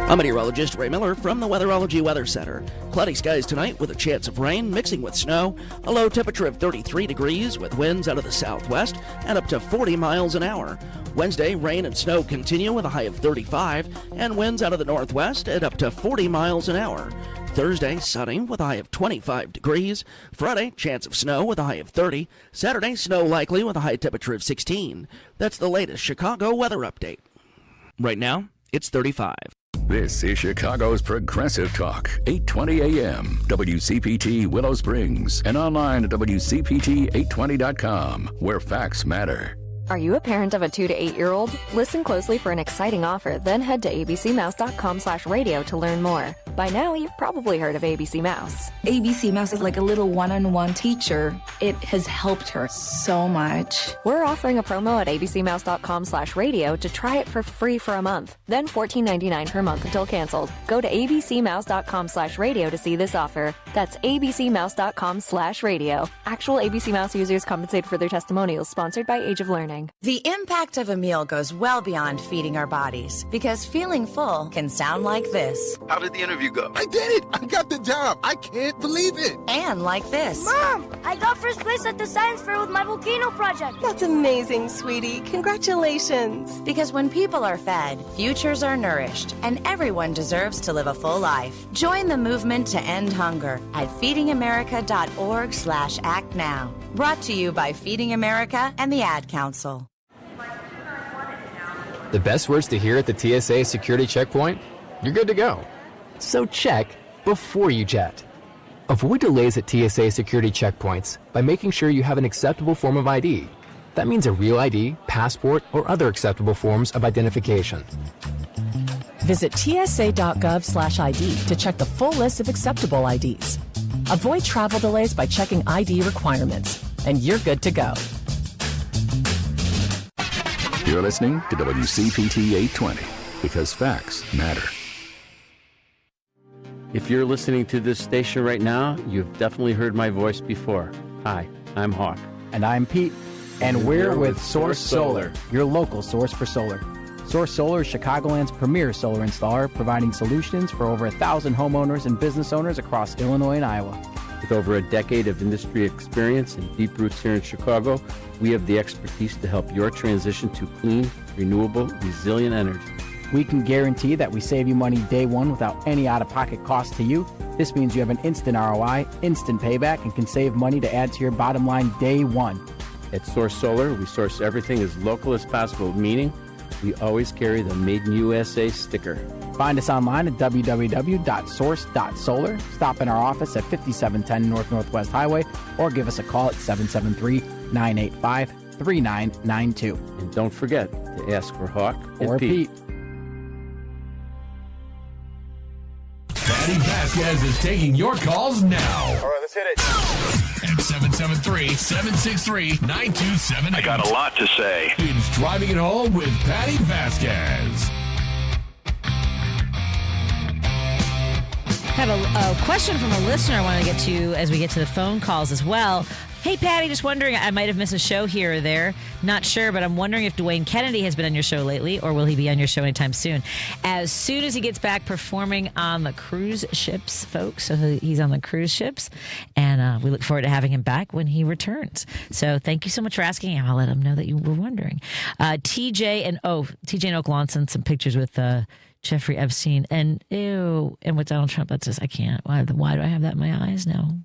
I'm meteorologist Ray Miller from the Weatherology Weather Center. Cloudy skies tonight with a chance of rain mixing with snow. A low temperature of 33 degrees with winds out of the southwest and up to 40 miles an hour. Wednesday, rain and snow continue with a high of 35 and winds out of the northwest at up to 40 miles an hour. Thursday, sunny with a high of 25 degrees. Friday, chance of snow with a high of 30. Saturday, snow likely with a high temperature of 16. That's the latest Chicago weather update. Right now, it's 35. This is Chicago's Progressive Talk, 820 AM, WCPT Willow Springs, and online at WCPT820.com, where facts matter. Are you a parent of a 2 to 8 year old? Listen closely for an exciting offer, then head to abcmouse.com/radio to learn more. By now, you've probably heard of ABC Mouse. ABC Mouse is like a little one-on-one teacher. It has helped her so much. We're offering a promo at abcmouse.com/radio to try it for free for a month, then $14.99 per month until canceled. Go to abcmouse.com/radio to see this offer. That's abcmouse.com/radio. Actual ABC Mouse users compensate for their testimonials, sponsored by Age of Learning. The impact of a meal goes well beyond feeding our bodies, because feeling full can sound like this. How did the interview go? I did it! I got the job! I can't believe it! And like this. Mom, I got first place at the science fair with my volcano project. That's amazing, sweetie. Congratulations. Because when people are fed, futures are nourished, and everyone deserves to live a full life. Join the movement to end hunger at feedingamerica.org/act now. Brought to you by Feeding America and the Ad Council. The best words to hear at the TSA security checkpoint? You're good to go. So check before you jet. Avoid delays at TSA security checkpoints by making sure you have an acceptable form of ID. That means a real ID, passport, or other acceptable forms of identification. Visit tsa.gov/ID to check the full list of acceptable IDs. Avoid travel delays by checking ID requirements, and you're good to go. You're listening to WCPT 820, because facts matter. If you're listening to this station right now, you've definitely heard my voice before. Hi, I'm Hawk. And I'm Pete. And we're with Source Solar, your local source for solar. Source Solar is Chicagoland's premier solar installer, providing solutions for over 1,000 homeowners and business owners across Illinois and Iowa. With over a decade of industry experience and deep roots here in Chicago, we have the expertise to help your transition to clean, renewable, resilient energy. We can guarantee that we save you money day one without any out-of-pocket cost to you. This means you have an instant ROI, instant payback, and can save money to add to your bottom line day one. At Source Solar, we source everything as local as possible, meaning we always carry the Made in USA sticker. Find us online at www.source.solar. Stop in our office at 5710 North Northwest Highway or give us a call at 773-985-3992. And don't forget to ask for Hawk or Pete. Patti Vasquez is taking your calls now. All right, let's hit it. At 773-763-9278. I got a lot to say. It's Driving It Home with Patti Vasquez. I have a question from a listener I want to get to as we get to the phone calls as well. Hey, Patty, just wondering, I might have missed a show here or there. Not sure, but I'm wondering if Dwayne Kennedy has been on your show lately, or will he be on your show anytime soon? As soon as he gets back performing on the cruise ships, folks. So he's on the cruise ships, and we look forward to having him back when he returns. So thank you so much for asking. I'll let him know that you were wondering. TJ and Oak Lawn sent some pictures with Jeffrey Epstein and with Donald Trump. That's just, I can't. Why do I have that in my eyes? No.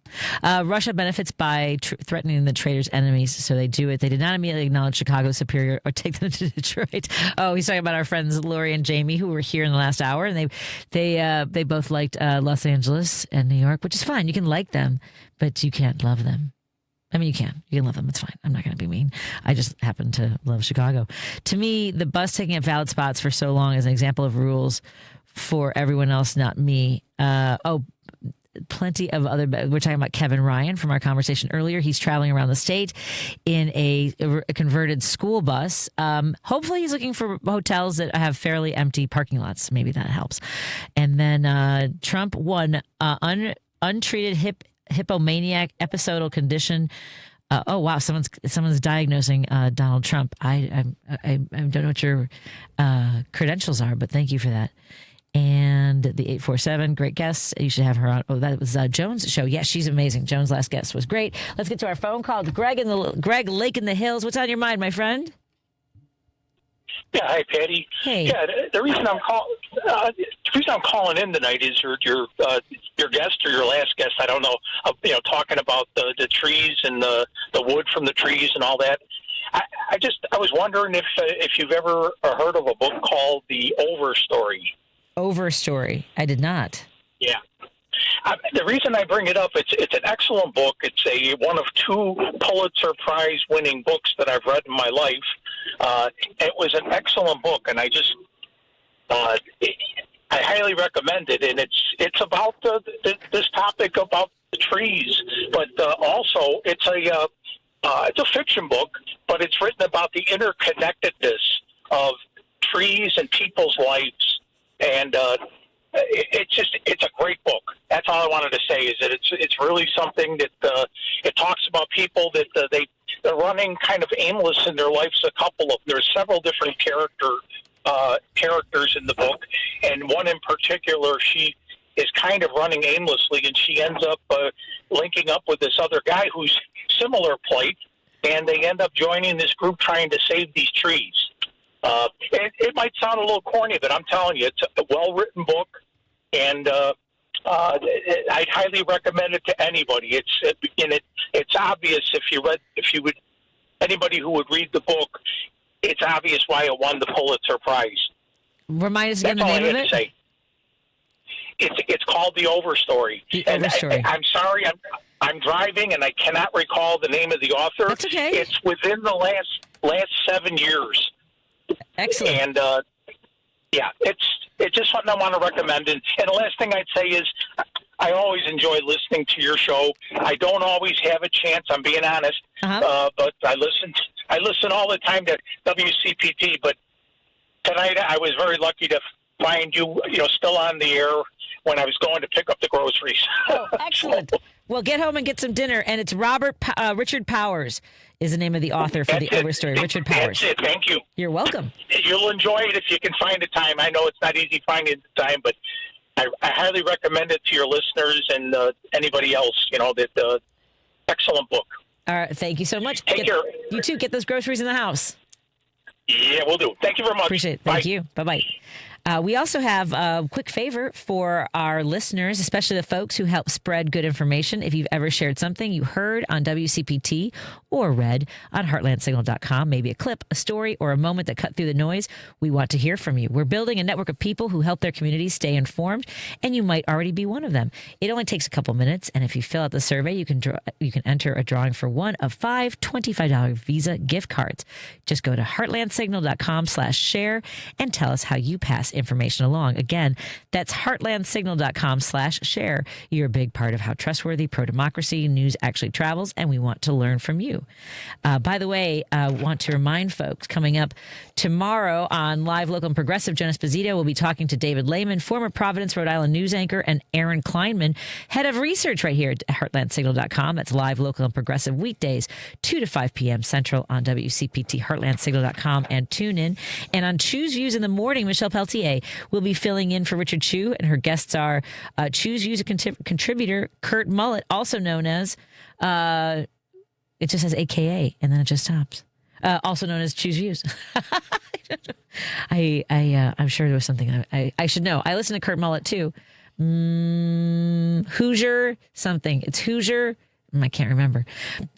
Russia benefits by threatening the traitors' enemies, so they do it. They did not immediately acknowledge Chicago's superior or take them to Detroit. Oh, he's talking about our friends Lori and Jamie who were here in the last hour, and they both liked Los Angeles and New York, which is fine. You can like them, but you can't love them. I mean, you can love them. It's fine. I'm not going to be mean. I just happen to love Chicago. To me, the bus taking up valid spots for so long is an example of rules for everyone else, not me. Plenty of other. We're talking about Kevin Ryan from our conversation earlier. He's traveling around the state in a converted school bus. Hopefully, he's looking for hotels that have fairly empty parking lots. Maybe that helps. And then Trump won untreated hypomaniac episodal condition. Oh wow, someone's diagnosing Donald Trump. I don't know what your credentials are, but thank you for that. And the 847, great guest. You should have her on. Oh, that was Joan's show. Yeah, she's amazing. Joan's last guest was great. Let's get to our phone call. Greg Lake in the Hills. What's on your mind, my friend? Yeah, hi, Patty. Hey. Yeah, the reason I'm calling in tonight is your guest or your last guest, I don't know, talking about the trees and the wood from the trees and all that. I was wondering if you've ever heard of a book called The Overstory. Overstory. I did not. Yeah. The reason I bring it up, it's an excellent book. It's one of 2 Pulitzer Prize winning books that I've read in my life. It was an excellent book, and I highly recommend it. And it's about this topic about the trees, but also it's a fiction book, but it's written about the interconnectedness of trees and people's lives, and it's a great book. That's all I wanted to say, is that it's really something that it talks about people that they're running kind of aimless in their lives. There's several different characters in the book, and one in particular, she is kind of running aimlessly, and she ends up linking up with this other guy who's similar plight, and they end up joining this group trying to save these trees. It might sound a little corny, but I'm telling you, it's a well-written book, and I'd highly recommend it to anybody. It's obvious anybody who would read the book, it's obvious why it won the Pulitzer Prize. Remind us again the name of it. Say. It's called The Overstory. I'm sorry, I'm driving and I cannot recall the name of the author. That's okay. It's within the last 7 years. Excellent. And it's just something I want to recommend. And the last thing I'd say is, I always enjoy listening to your show. I don't always have a chance, I'm being honest, but I listen all the time to WCPT. But tonight I was very lucky to find you, still on the air when I was going to pick up the groceries. Oh, excellent. Well, get home and get some dinner. And it's Richard Powers is the name of the author for The Overstory. Richard Powers. That's it. Thank you. You're welcome. You'll enjoy it if you can find the time. I know it's not easy finding the time, but I highly recommend it to your listeners and anybody else. Excellent book. All right. Thank you so much. Take care. You too. Get those groceries in the house. Yeah, we'll do. Thank you very much. Appreciate it. Thank you. Bye-bye. We also have a quick favor for our listeners, especially the folks who help spread good information. If you've ever shared something you heard on WCPT or read on heartlandsignal.com, maybe a clip, a story, or a moment that cut through the noise, we want to hear from you. We're building a network of people who help their communities stay informed, and you might already be one of them. It only takes a couple minutes, and if you fill out the survey, you can enter a drawing for one of 5 $25 Visa gift cards. Just go to heartlandsignal.com/share and tell us how you pass information along. Again, that's heartlandsignal.com/share. You're a big part of how trustworthy pro-democracy news actually travels, and we want to learn from you. By the way, I want to remind folks, coming up tomorrow on Live, Local, and Progressive, Jonas Esposito will be talking to David Lehman, former Providence, Rhode Island news anchor, and Aaron Kleinman, head of research right here at heartlandsignal.com. That's Live, Local, and Progressive weekdays, 2 to 5 p.m. Central on WCPT, heartlandsignal.com, and tune in. And on Choose Views in the morning, Michelle Peltier will be filling in for Richard Chu, and her guests are Choose Views contributor Kurt Mullett, also known as, it just says AKA, and then it just stops. Also known as Choose Views. I'm sure there was something I should know. I listen to Kurt Mullett too. Hoosier something. It's Hoosier. I can't remember.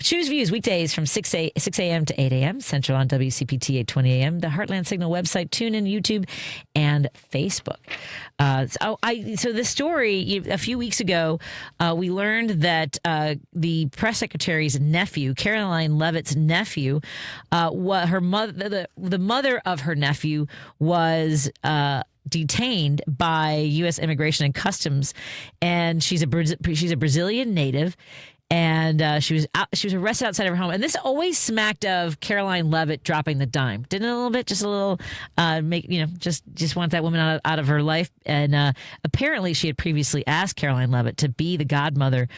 Choose Views weekdays from 6 a.m. to 8 a.m. Central on WCPT 820 a.m. The Heartland Signal website, TuneIn, YouTube, and Facebook. So the story, a few weeks ago, we learned that the press secretary's nephew, Caroline Leavitt's nephew, her mother, the mother of her nephew, was detained by U.S. Immigration and Customs, and she's a Brazilian native. And she was arrested outside of her home. And this always smacked of Caroline Leavitt dropping the dime. Didn't it a little bit? Just a little, just want that woman out of her life. And apparently she had previously asked Caroline Leavitt to be the godmother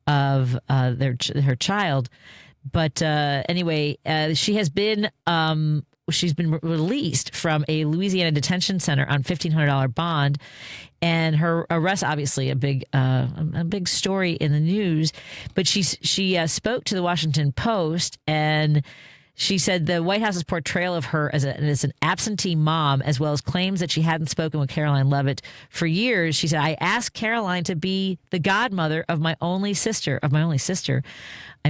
of her child. But anyway, she's been released from a Louisiana detention center on $1,500 bond. And her arrest, obviously a big story in the news. But she spoke to the Washington Post, and she said the White House's portrayal of her as an absentee mom, as well as claims that she hadn't spoken with Caroline Leavitt for years. She said, "I asked Caroline to be the godmother of my only sister. I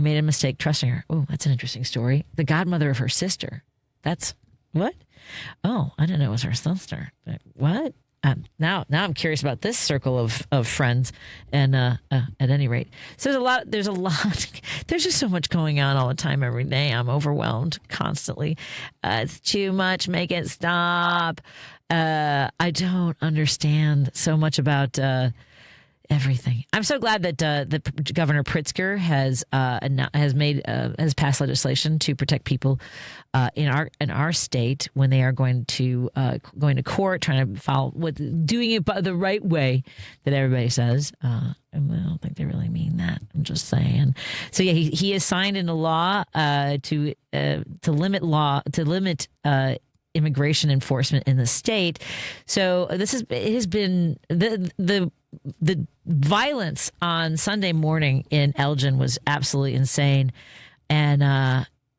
made a mistake trusting her." Oh, that's an interesting story. The godmother of her sister. That's what? Oh, I didn't know it was her sister. What? Now I'm curious about this circle of friends, and at any rate, so there's just so much going on all the time, every day. I'm overwhelmed constantly. It's too much. Make it stop. I don't understand so much about everything. I'm so glad that the Governor Pritzker has passed legislation to protect people in our state when they are going to court, trying to follow doing it by the right way that everybody says. I don't think they really mean that. I'm just saying. So yeah, he has signed into law to limit immigration enforcement in the state. So it has been the violence on Sunday morning in Elgin was absolutely insane. And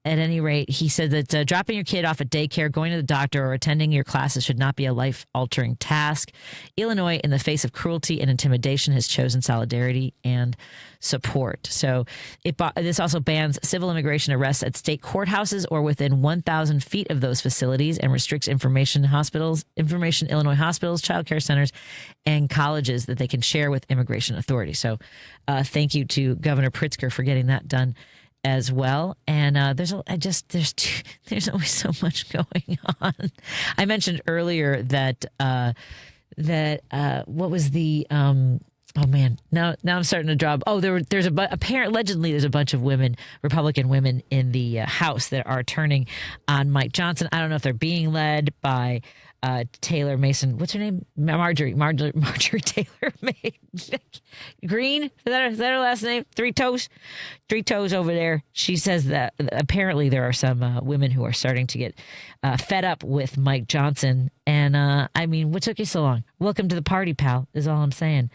at any rate, he said that dropping your kid off at daycare, going to the doctor, or attending your classes should not be a life-altering task. Illinois, in the face of cruelty and intimidation, has chosen solidarity and support. So this also bans civil immigration arrests at state courthouses or within 1,000 feet of those facilities, and restricts information Illinois hospitals, child care centers, and colleges that they can share with immigration authorities. So thank you to Governor Pritzker for getting that done as well. And there's always so much going on. I mentioned earlier that what was the oh man, now I'm starting to draw. Oh, allegedly there's a bunch of women, Republican women in the House that are turning on Mike Johnson. I don't know if they're being led by Taylor Mason. What's her name? Marjorie Taylor Green. Is that her last name? Three toes over there. She says that apparently there are some women who are starting to get fed up with Mike Johnson. And I mean, what took you so long? Welcome to the party, pal, is all I'm saying.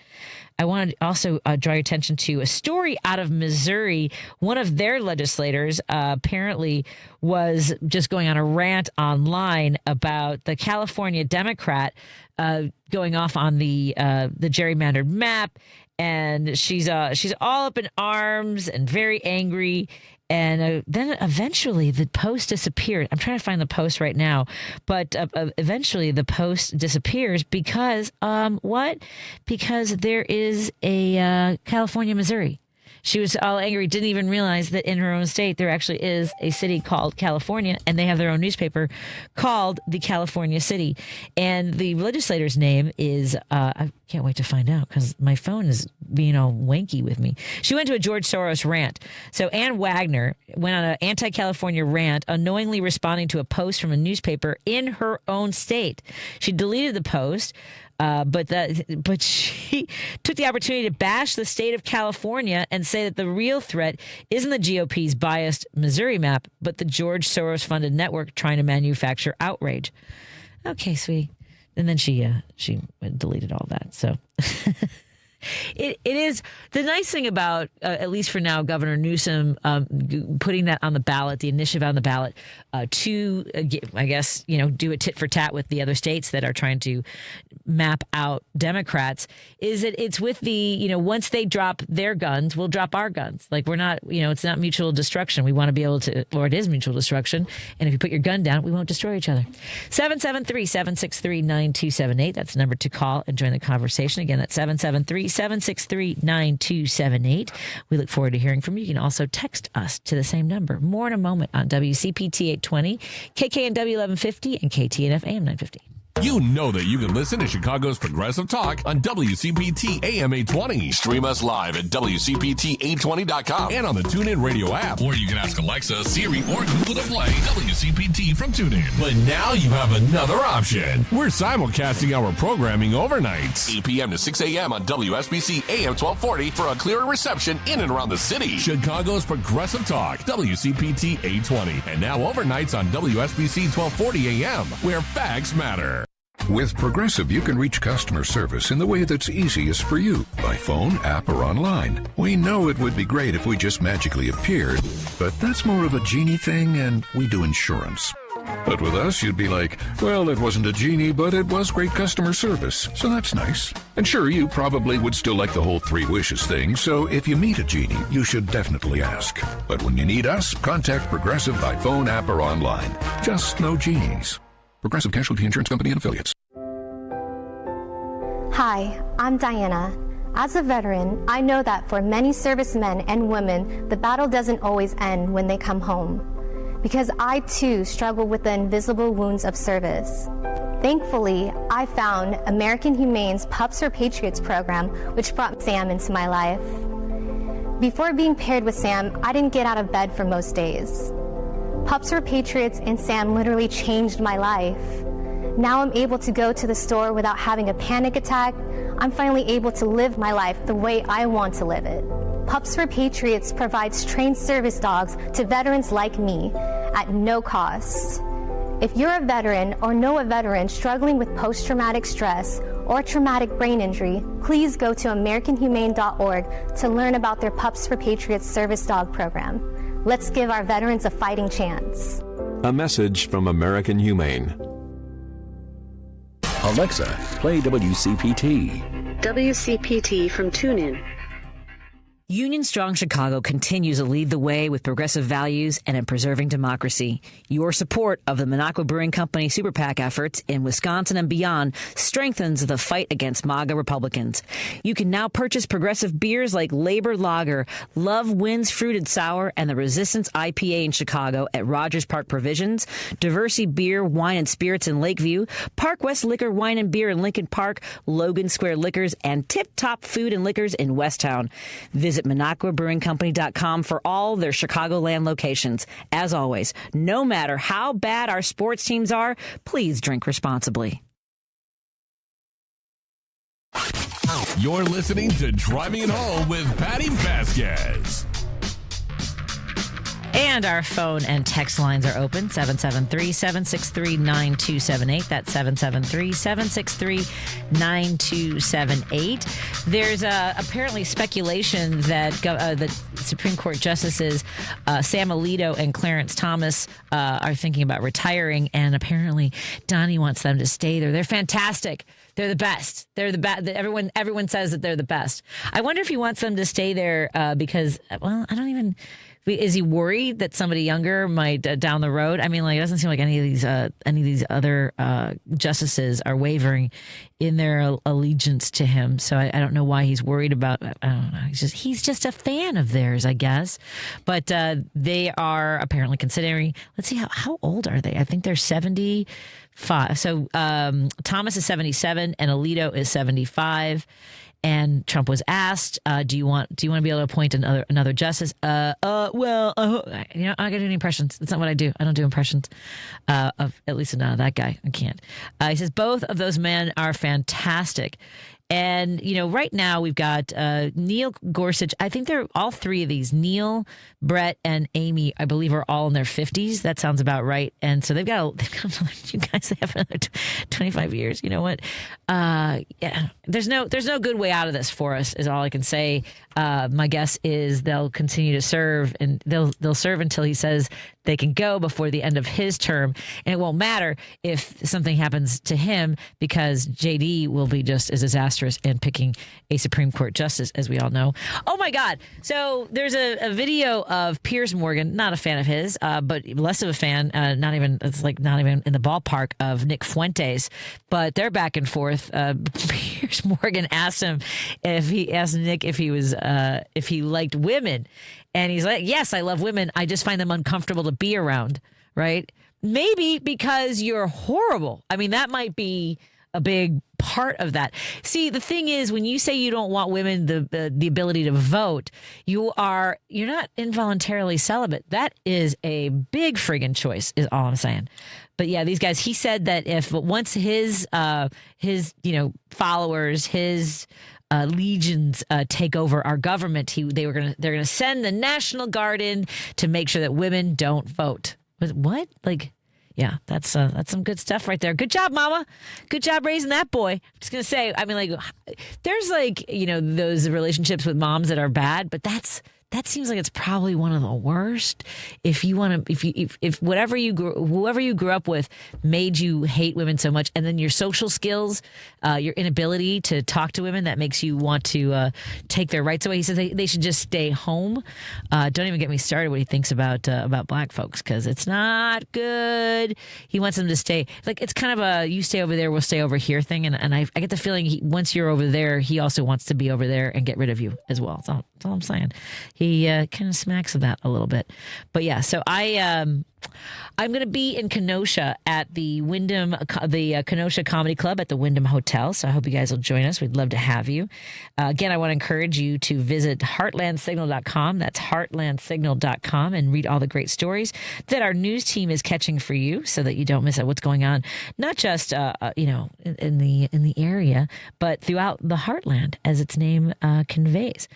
I want to also draw your attention to a story out of Missouri. One of their legislators apparently was just going on a rant online about the California Democrat going off on the gerrymandered map. And she's all up in arms and very angry. And then eventually the post disappeared. I'm trying to find the post right now. But eventually the post disappears because, what? Because there is a California, Missouri. She was all angry, didn't even realize that in her own state there actually is a city called California, and they have their own newspaper called the California City. And the legislator's name is, I can't wait to find out because my phone is being all wanky with me. She went to a George Soros rant. So Ann Wagner went on an anti-California rant, unknowingly responding to a post from a newspaper in her own state. She deleted the post. But she took the opportunity to bash the state of California and say that the real threat isn't the GOP's biased Missouri map, but the George Soros-funded network trying to manufacture outrage. Okay, sweetie. And then she deleted all that. So it is the nice thing about, at least for now, Governor Newsom putting that on the ballot, the initiative on the ballot to, I guess, do a tit for tat with the other states that are trying to map out Democrats, is that it's with the, once they drop their guns, we'll drop our guns. Like we're not, it's not mutual destruction. We want to be able to, or it is mutual destruction. And if you put your gun down, we won't destroy each other. 773-763-9278. That's the number to call and join the conversation. Again, that's 773-763-9278. We look forward to hearing from you. You can also text us to the same number. More in a moment on WCPT 820, KKNW 1150, and KTNF AM 950. You know that you can listen to Chicago's Progressive Talk on WCPT AM 820. Stream us live at WCPT820.com and on the TuneIn Radio app. Or you can ask Alexa, Siri, or Google to play WCPT from TuneIn. But now you have another option. We're simulcasting our programming overnights. 8 p.m. to 6 a.m. on WSBC AM 1240 for a clearer reception in and around the city. Chicago's Progressive Talk, WCPT 820. And now overnights on WSBC 1240 AM, where facts matter. With Progressive, you can reach customer service in the way that's easiest for you, by phone, app, or online. We know it would be great if we just magically appeared, but that's more of a genie thing, and we do insurance. But with us, you'd be like, well, it wasn't a genie, but it was great customer service, so that's nice. And sure, you probably would still like the whole 3 wishes thing, so if you meet a genie, you should definitely ask. But when you need us, contact Progressive by phone, app, or online. Just no genies. Progressive Casualty Insurance Company and Affiliates. Hi, I'm Diana. As a veteran, I know that for many servicemen and women, the battle doesn't always end when they come home. Because I too struggle with the invisible wounds of service. Thankfully, I found American Humane's Pups for Patriots program, which brought Sam into my life. Before being paired with Sam, I didn't get out of bed for most days. Pups for Patriots and Sam literally changed my life. Now I'm able to go to the store without having a panic attack. I'm finally able to live my life the way I want to live it. Pups for Patriots provides trained service dogs to veterans like me at no cost. If you're a veteran or know a veteran struggling with post-traumatic stress or traumatic brain injury, please go to AmericanHumane.org to learn about their Pups for Patriots service dog program. Let's give our veterans a fighting chance. A message from American Humane. Alexa, play WCPT. WCPT from TuneIn. Union Strong Chicago continues to lead the way with progressive values and in preserving democracy. Your support of the Minocqua Brewing Company Super PAC efforts in Wisconsin and beyond strengthens the fight against MAGA Republicans. You can now purchase progressive beers like Labor Lager, Love Wins Fruited Sour, and the Resistance IPA in Chicago at Rogers Park Provisions, Diversity Beer, Wine, and Spirits in Lakeview, Park West Liquor, Wine, and Beer in Lincoln Park, Logan Square Liquors, and Tip Top Food and Liquors in Westtown. Visit MinocquaBrewingCompany.com for all their Chicagoland locations. As always, no matter how bad our sports teams are, please drink responsibly. You're listening to Driving It Home with Patti Vasquez. And our phone and text lines are open, 773-763-9278. That's 773-763-9278. There's apparently speculation that the Supreme Court Justices Sam Alito and Clarence Thomas are thinking about retiring, and apparently Donnie wants them to stay there. They're fantastic. They're the best. They're the best. Everyone says that they're the best. I wonder if he wants them to stay there because, well, I don't even... Is he worried that somebody younger might down the road? I mean, like, it doesn't seem like any of these other justices are wavering in their allegiance to him. So I don't know why he's worried about. I don't know. He's just a fan of theirs, I guess. But they are apparently considering. Let's see, how old are they? I think they're 75. So Thomas is 77 and Alito is 75. And Trump was asked, "Do you want to be able to appoint another justice?" I'm not gonna do any impressions. That's not what I do. I don't do impressions of at least that guy. I can't. He says both of those men are fantastic. And, right now we've got Neil Gorsuch. I think they're all three of these. Neil, Brett, and Amy, I believe, are all in their 50s. That sounds about right. And so they've got you guys, they have another 25 years. You know what? Yeah, there's no good way out of this for us, is all I can say. My guess is they'll continue to serve, and they'll serve until he says they can go before the end of his term. And it won't matter if something happens to him, because JD will be just as disastrous in picking a Supreme Court justice, as we all know. Oh my God. So there's a video of Piers Morgan, not a fan of his, but less of a fan, not even in the ballpark of Nick Fuentes, but they're back and forth. Piers Morgan asked Nick if he liked women. And he's like, yes, I love women. I just find them uncomfortable to be around. Right. Maybe because you're horrible. I mean, that might be a big part of that. See, the thing is, when you say you don't want women the ability to vote, you're not involuntarily celibate. That is a big friggin' choice, is all I'm saying. But yeah, these guys, he said that if once his followers, his legions take over our government, they're gonna send the National Guard in to make sure that women don't vote. What? Yeah, that's some good stuff right there. Good job, Mama. Good job raising that boy. I'm just gonna say, I mean, there's those relationships with moms that are bad, but that seems like it's probably one of the worst. If whoever you grew up with made you hate women so much, and then your social skills, your inability to talk to women, that makes you want to take their rights away. He says they should just stay home. Don't even get me started what he thinks about black folks, because it's not good. He wants them to stay. It's kind of a you stay over there, we'll stay over here thing. And I get the feeling once you're over there, he also wants to be over there and get rid of you as well. That's all I'm saying. He kind of smacks of that a little bit. But yeah, so I'm going to be in Kenosha at the Kenosha Comedy Club at the Wyndham Hotel. So I hope you guys will join us. We'd love to have you. Again, I want to encourage you to visit heartlandsignal.com. That's heartlandsignal.com, and read all the great stories that our news team is catching for you, so that you don't miss out what's going on, not just in the area, but throughout the heartland, as its name conveys.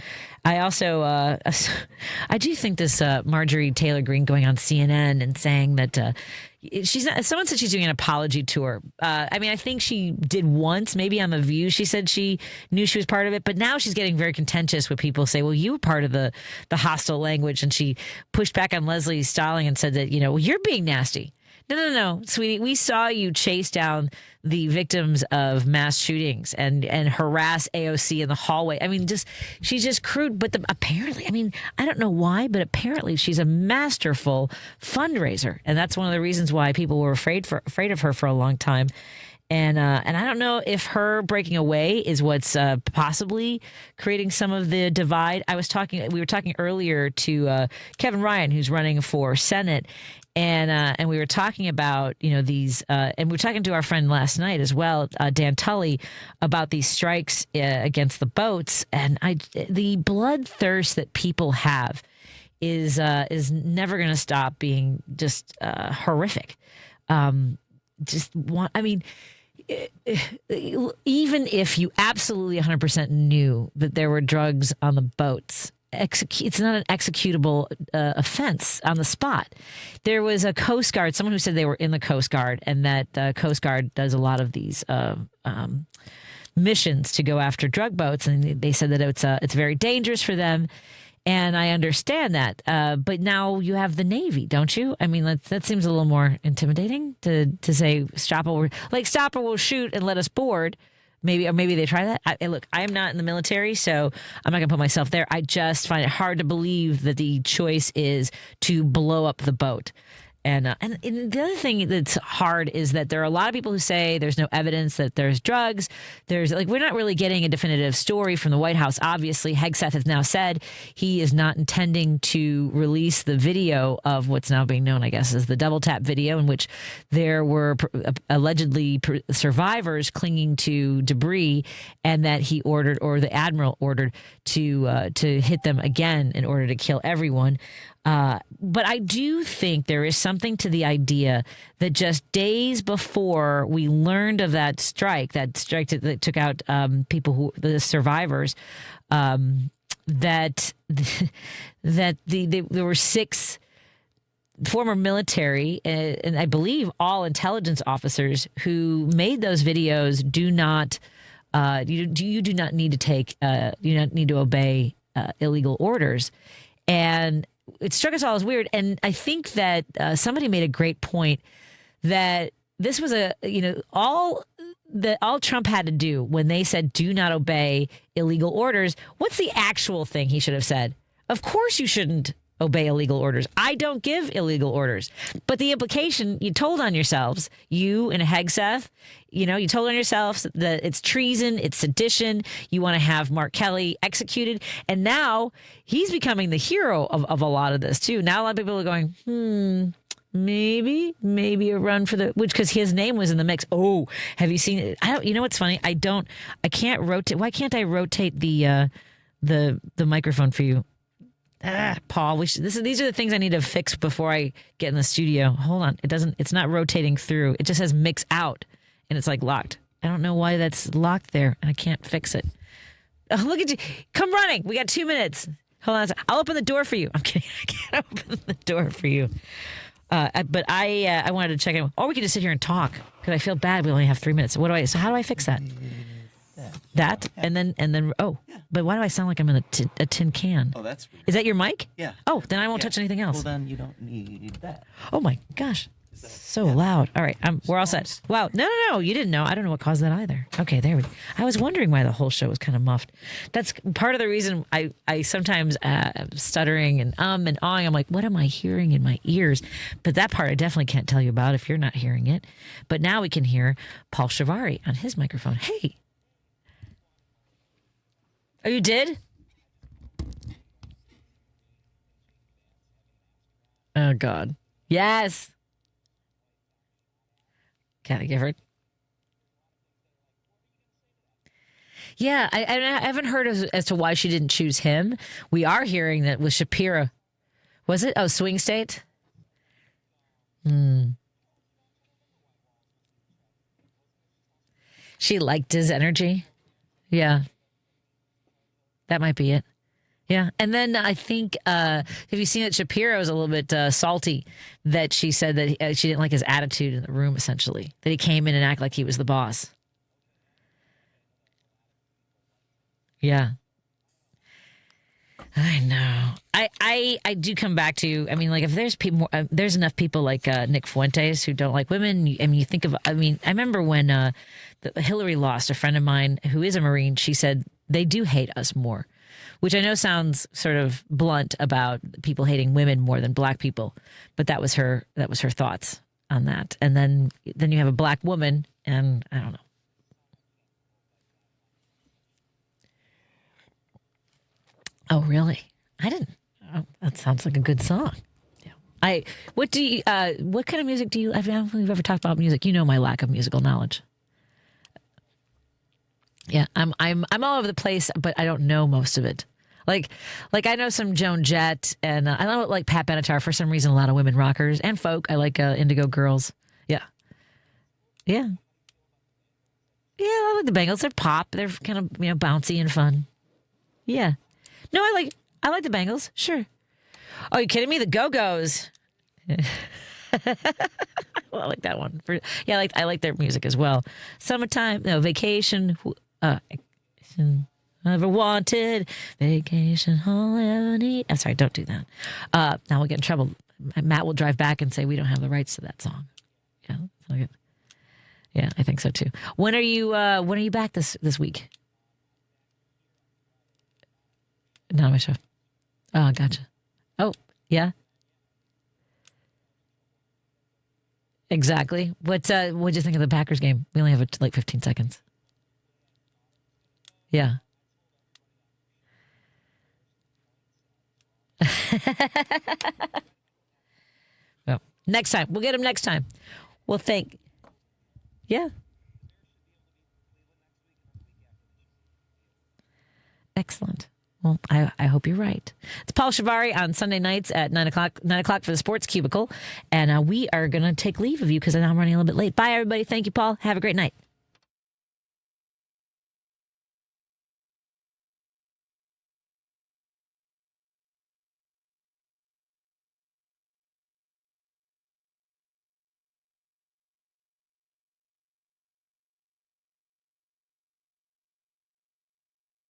I also I do think this Marjorie Taylor Greene going on CNN and saying that someone said she's doing an apology tour. I mean, I think she did once, maybe on The View. She said she knew she was part of it, but now she's getting very contentious when people say, well, you were part of the hostile language. And she pushed back on Leslie Stalling and said that, well, you're being nasty. No, sweetie. We saw you chase down the victims of mass shootings and harass AOC in the hallway. I mean, she's just crude. But apparently, I mean, I don't know why, but apparently she's a masterful fundraiser. And that's one of the reasons why people were afraid of her for a long time. And I don't know if her breaking away is what's possibly creating some of the divide. We were talking earlier to Kevin Ryan, who's running for Senate. And we were talking about, these, and we were talking to our friend last night as well, Dan Tully, about these strikes against the boats. And the bloodthirst that people have is never going to stop being just horrific. Even if you absolutely 100% knew that there were drugs on the boats, it's not an executable offense on the spot. There was a Coast Guard, someone who said they were in the Coast Guard, and that the Coast Guard does a lot of these missions to go after drug boats, and they said that it's very dangerous for them. And I understand that, but now you have the Navy, don't you? I mean, that seems a little more intimidating to say Stopper will shoot and let us board. Maybe they try that. Look, I am not in the military, so I'm not going to put myself there. I just find it hard to believe that the choice is to blow up the boat. And the other thing that's hard is that there are a lot of people who say there's no evidence that there's drugs. We're not really getting a definitive story from the White House. Obviously, Hegseth has now said he is not intending to release the video of what's now being known, I guess, as the double tap video, in which there were allegedly survivors clinging to debris, and that he ordered, or the admiral ordered, to hit them again in order to kill everyone. But I do think there is something to the idea that just days before we learned of that strike that took out the survivors, that there were 6 former military and I believe all intelligence officers who made those videos do not need to obey illegal orders. And it struck us all as weird. And I think that somebody made a great point that this was all Trump had to do when they said do not obey illegal orders. What's the actual thing he should have said? Of course you shouldn't obey illegal orders. I don't give illegal orders. But the implication, you told on yourselves, you and Hegseth, you told on yourselves that it's treason, it's sedition. You want to have Mark Kelly executed. And now he's becoming the hero of a lot of this, too. Now a lot of people are going, maybe a run for because his name was in the mix. Oh, have you seen it? You know what's funny? I can't rotate. Why can't I rotate the microphone for you? Paul, these are the things I need to fix before I get in the studio. Hold on. It's not rotating through. It just says mix out and it's locked. I don't know why that's locked there and I can't fix it. Oh, look at you. Come running. We got 2 minutes. Hold on. I'll open the door for you. I'm kidding. I can't open the door for you. But I wanted to check in. Or we could just sit here and talk because I feel bad. We only have 3 minutes. So how do I fix that? That and then but why do I sound like I'm in a tin can? Oh, that's weird. Is that your mic? Yeah. Oh, then I won't touch anything else. Well, then you don't need that. Oh my gosh, so loud. All right, we're all set. Wow, no, you didn't know. I don't know what caused that either. Okay, there we go. I was wondering why the whole show was kind of muffed. That's part of the reason I sometimes am stuttering and ahhing. I'm like, what am I hearing in my ears? But that part I definitely can't tell you about if you're not hearing it. But now we can hear Paul Shivari on his microphone. Hey. Oh, you did? Oh, God. Yes. Kathy Gifford. Yeah, I haven't heard as to why she didn't choose him. We are hearing that with Shapiro. Was it? Oh, swing state? She liked his energy. Yeah. That might be it. Yeah. And then I think, have you seen that Shapiro is a little bit salty that she said that she didn't like his attitude in the room, essentially, that he came in and acted like he was the boss. Yeah. I know. I do come back to, if there's people, there's enough people like Nick Fuentes who don't like women. You think of, I remember when Hillary lost, a friend of mine who is a Marine, she said, they do hate us more, which I know sounds sort of blunt about people hating women more than black people, but that was her thoughts on that. And then you have a black woman, and I don't know. Oh, really? I didn't. Oh, that sounds like a good song. Yeah. What kind of music do you? I don't think we've ever talked about music. You know my lack of musical knowledge. Yeah, I'm all over the place, but I don't know most of it. Like I know some Joan Jett, and I know like Pat Benatar. For some reason, a lot of women rockers and folk. I like Indigo Girls. Yeah. I like the Bangles. They're pop. They're kind of bouncy and fun. Yeah. No, I I like the Bengals. Sure. Oh, you kidding me? The Go-Go's. Well, I like that one. I like their music as well. Summertime, no, vacation. Never wanted vacation, all I ever need. I'm sorry, don't do that. Now we'll get in trouble. Matt will drive back and say we don't have the rights to that song. Yeah, that's not good. Yeah, I think so too. When are you back this week? Not on my show. Oh, gotcha. Oh, yeah. Exactly. What'd you think of the Packers game? We only have like 15 seconds. Yeah. Well, next time. We'll get him next time. We'll think. Yeah. Excellent. Well, I hope you're right. It's Paul Shivari on Sunday nights at 9 o'clock for the Sports Cubicle. And we are going to take leave of you because I'm running a little bit late. Bye, everybody. Thank you, Paul. Have a great night.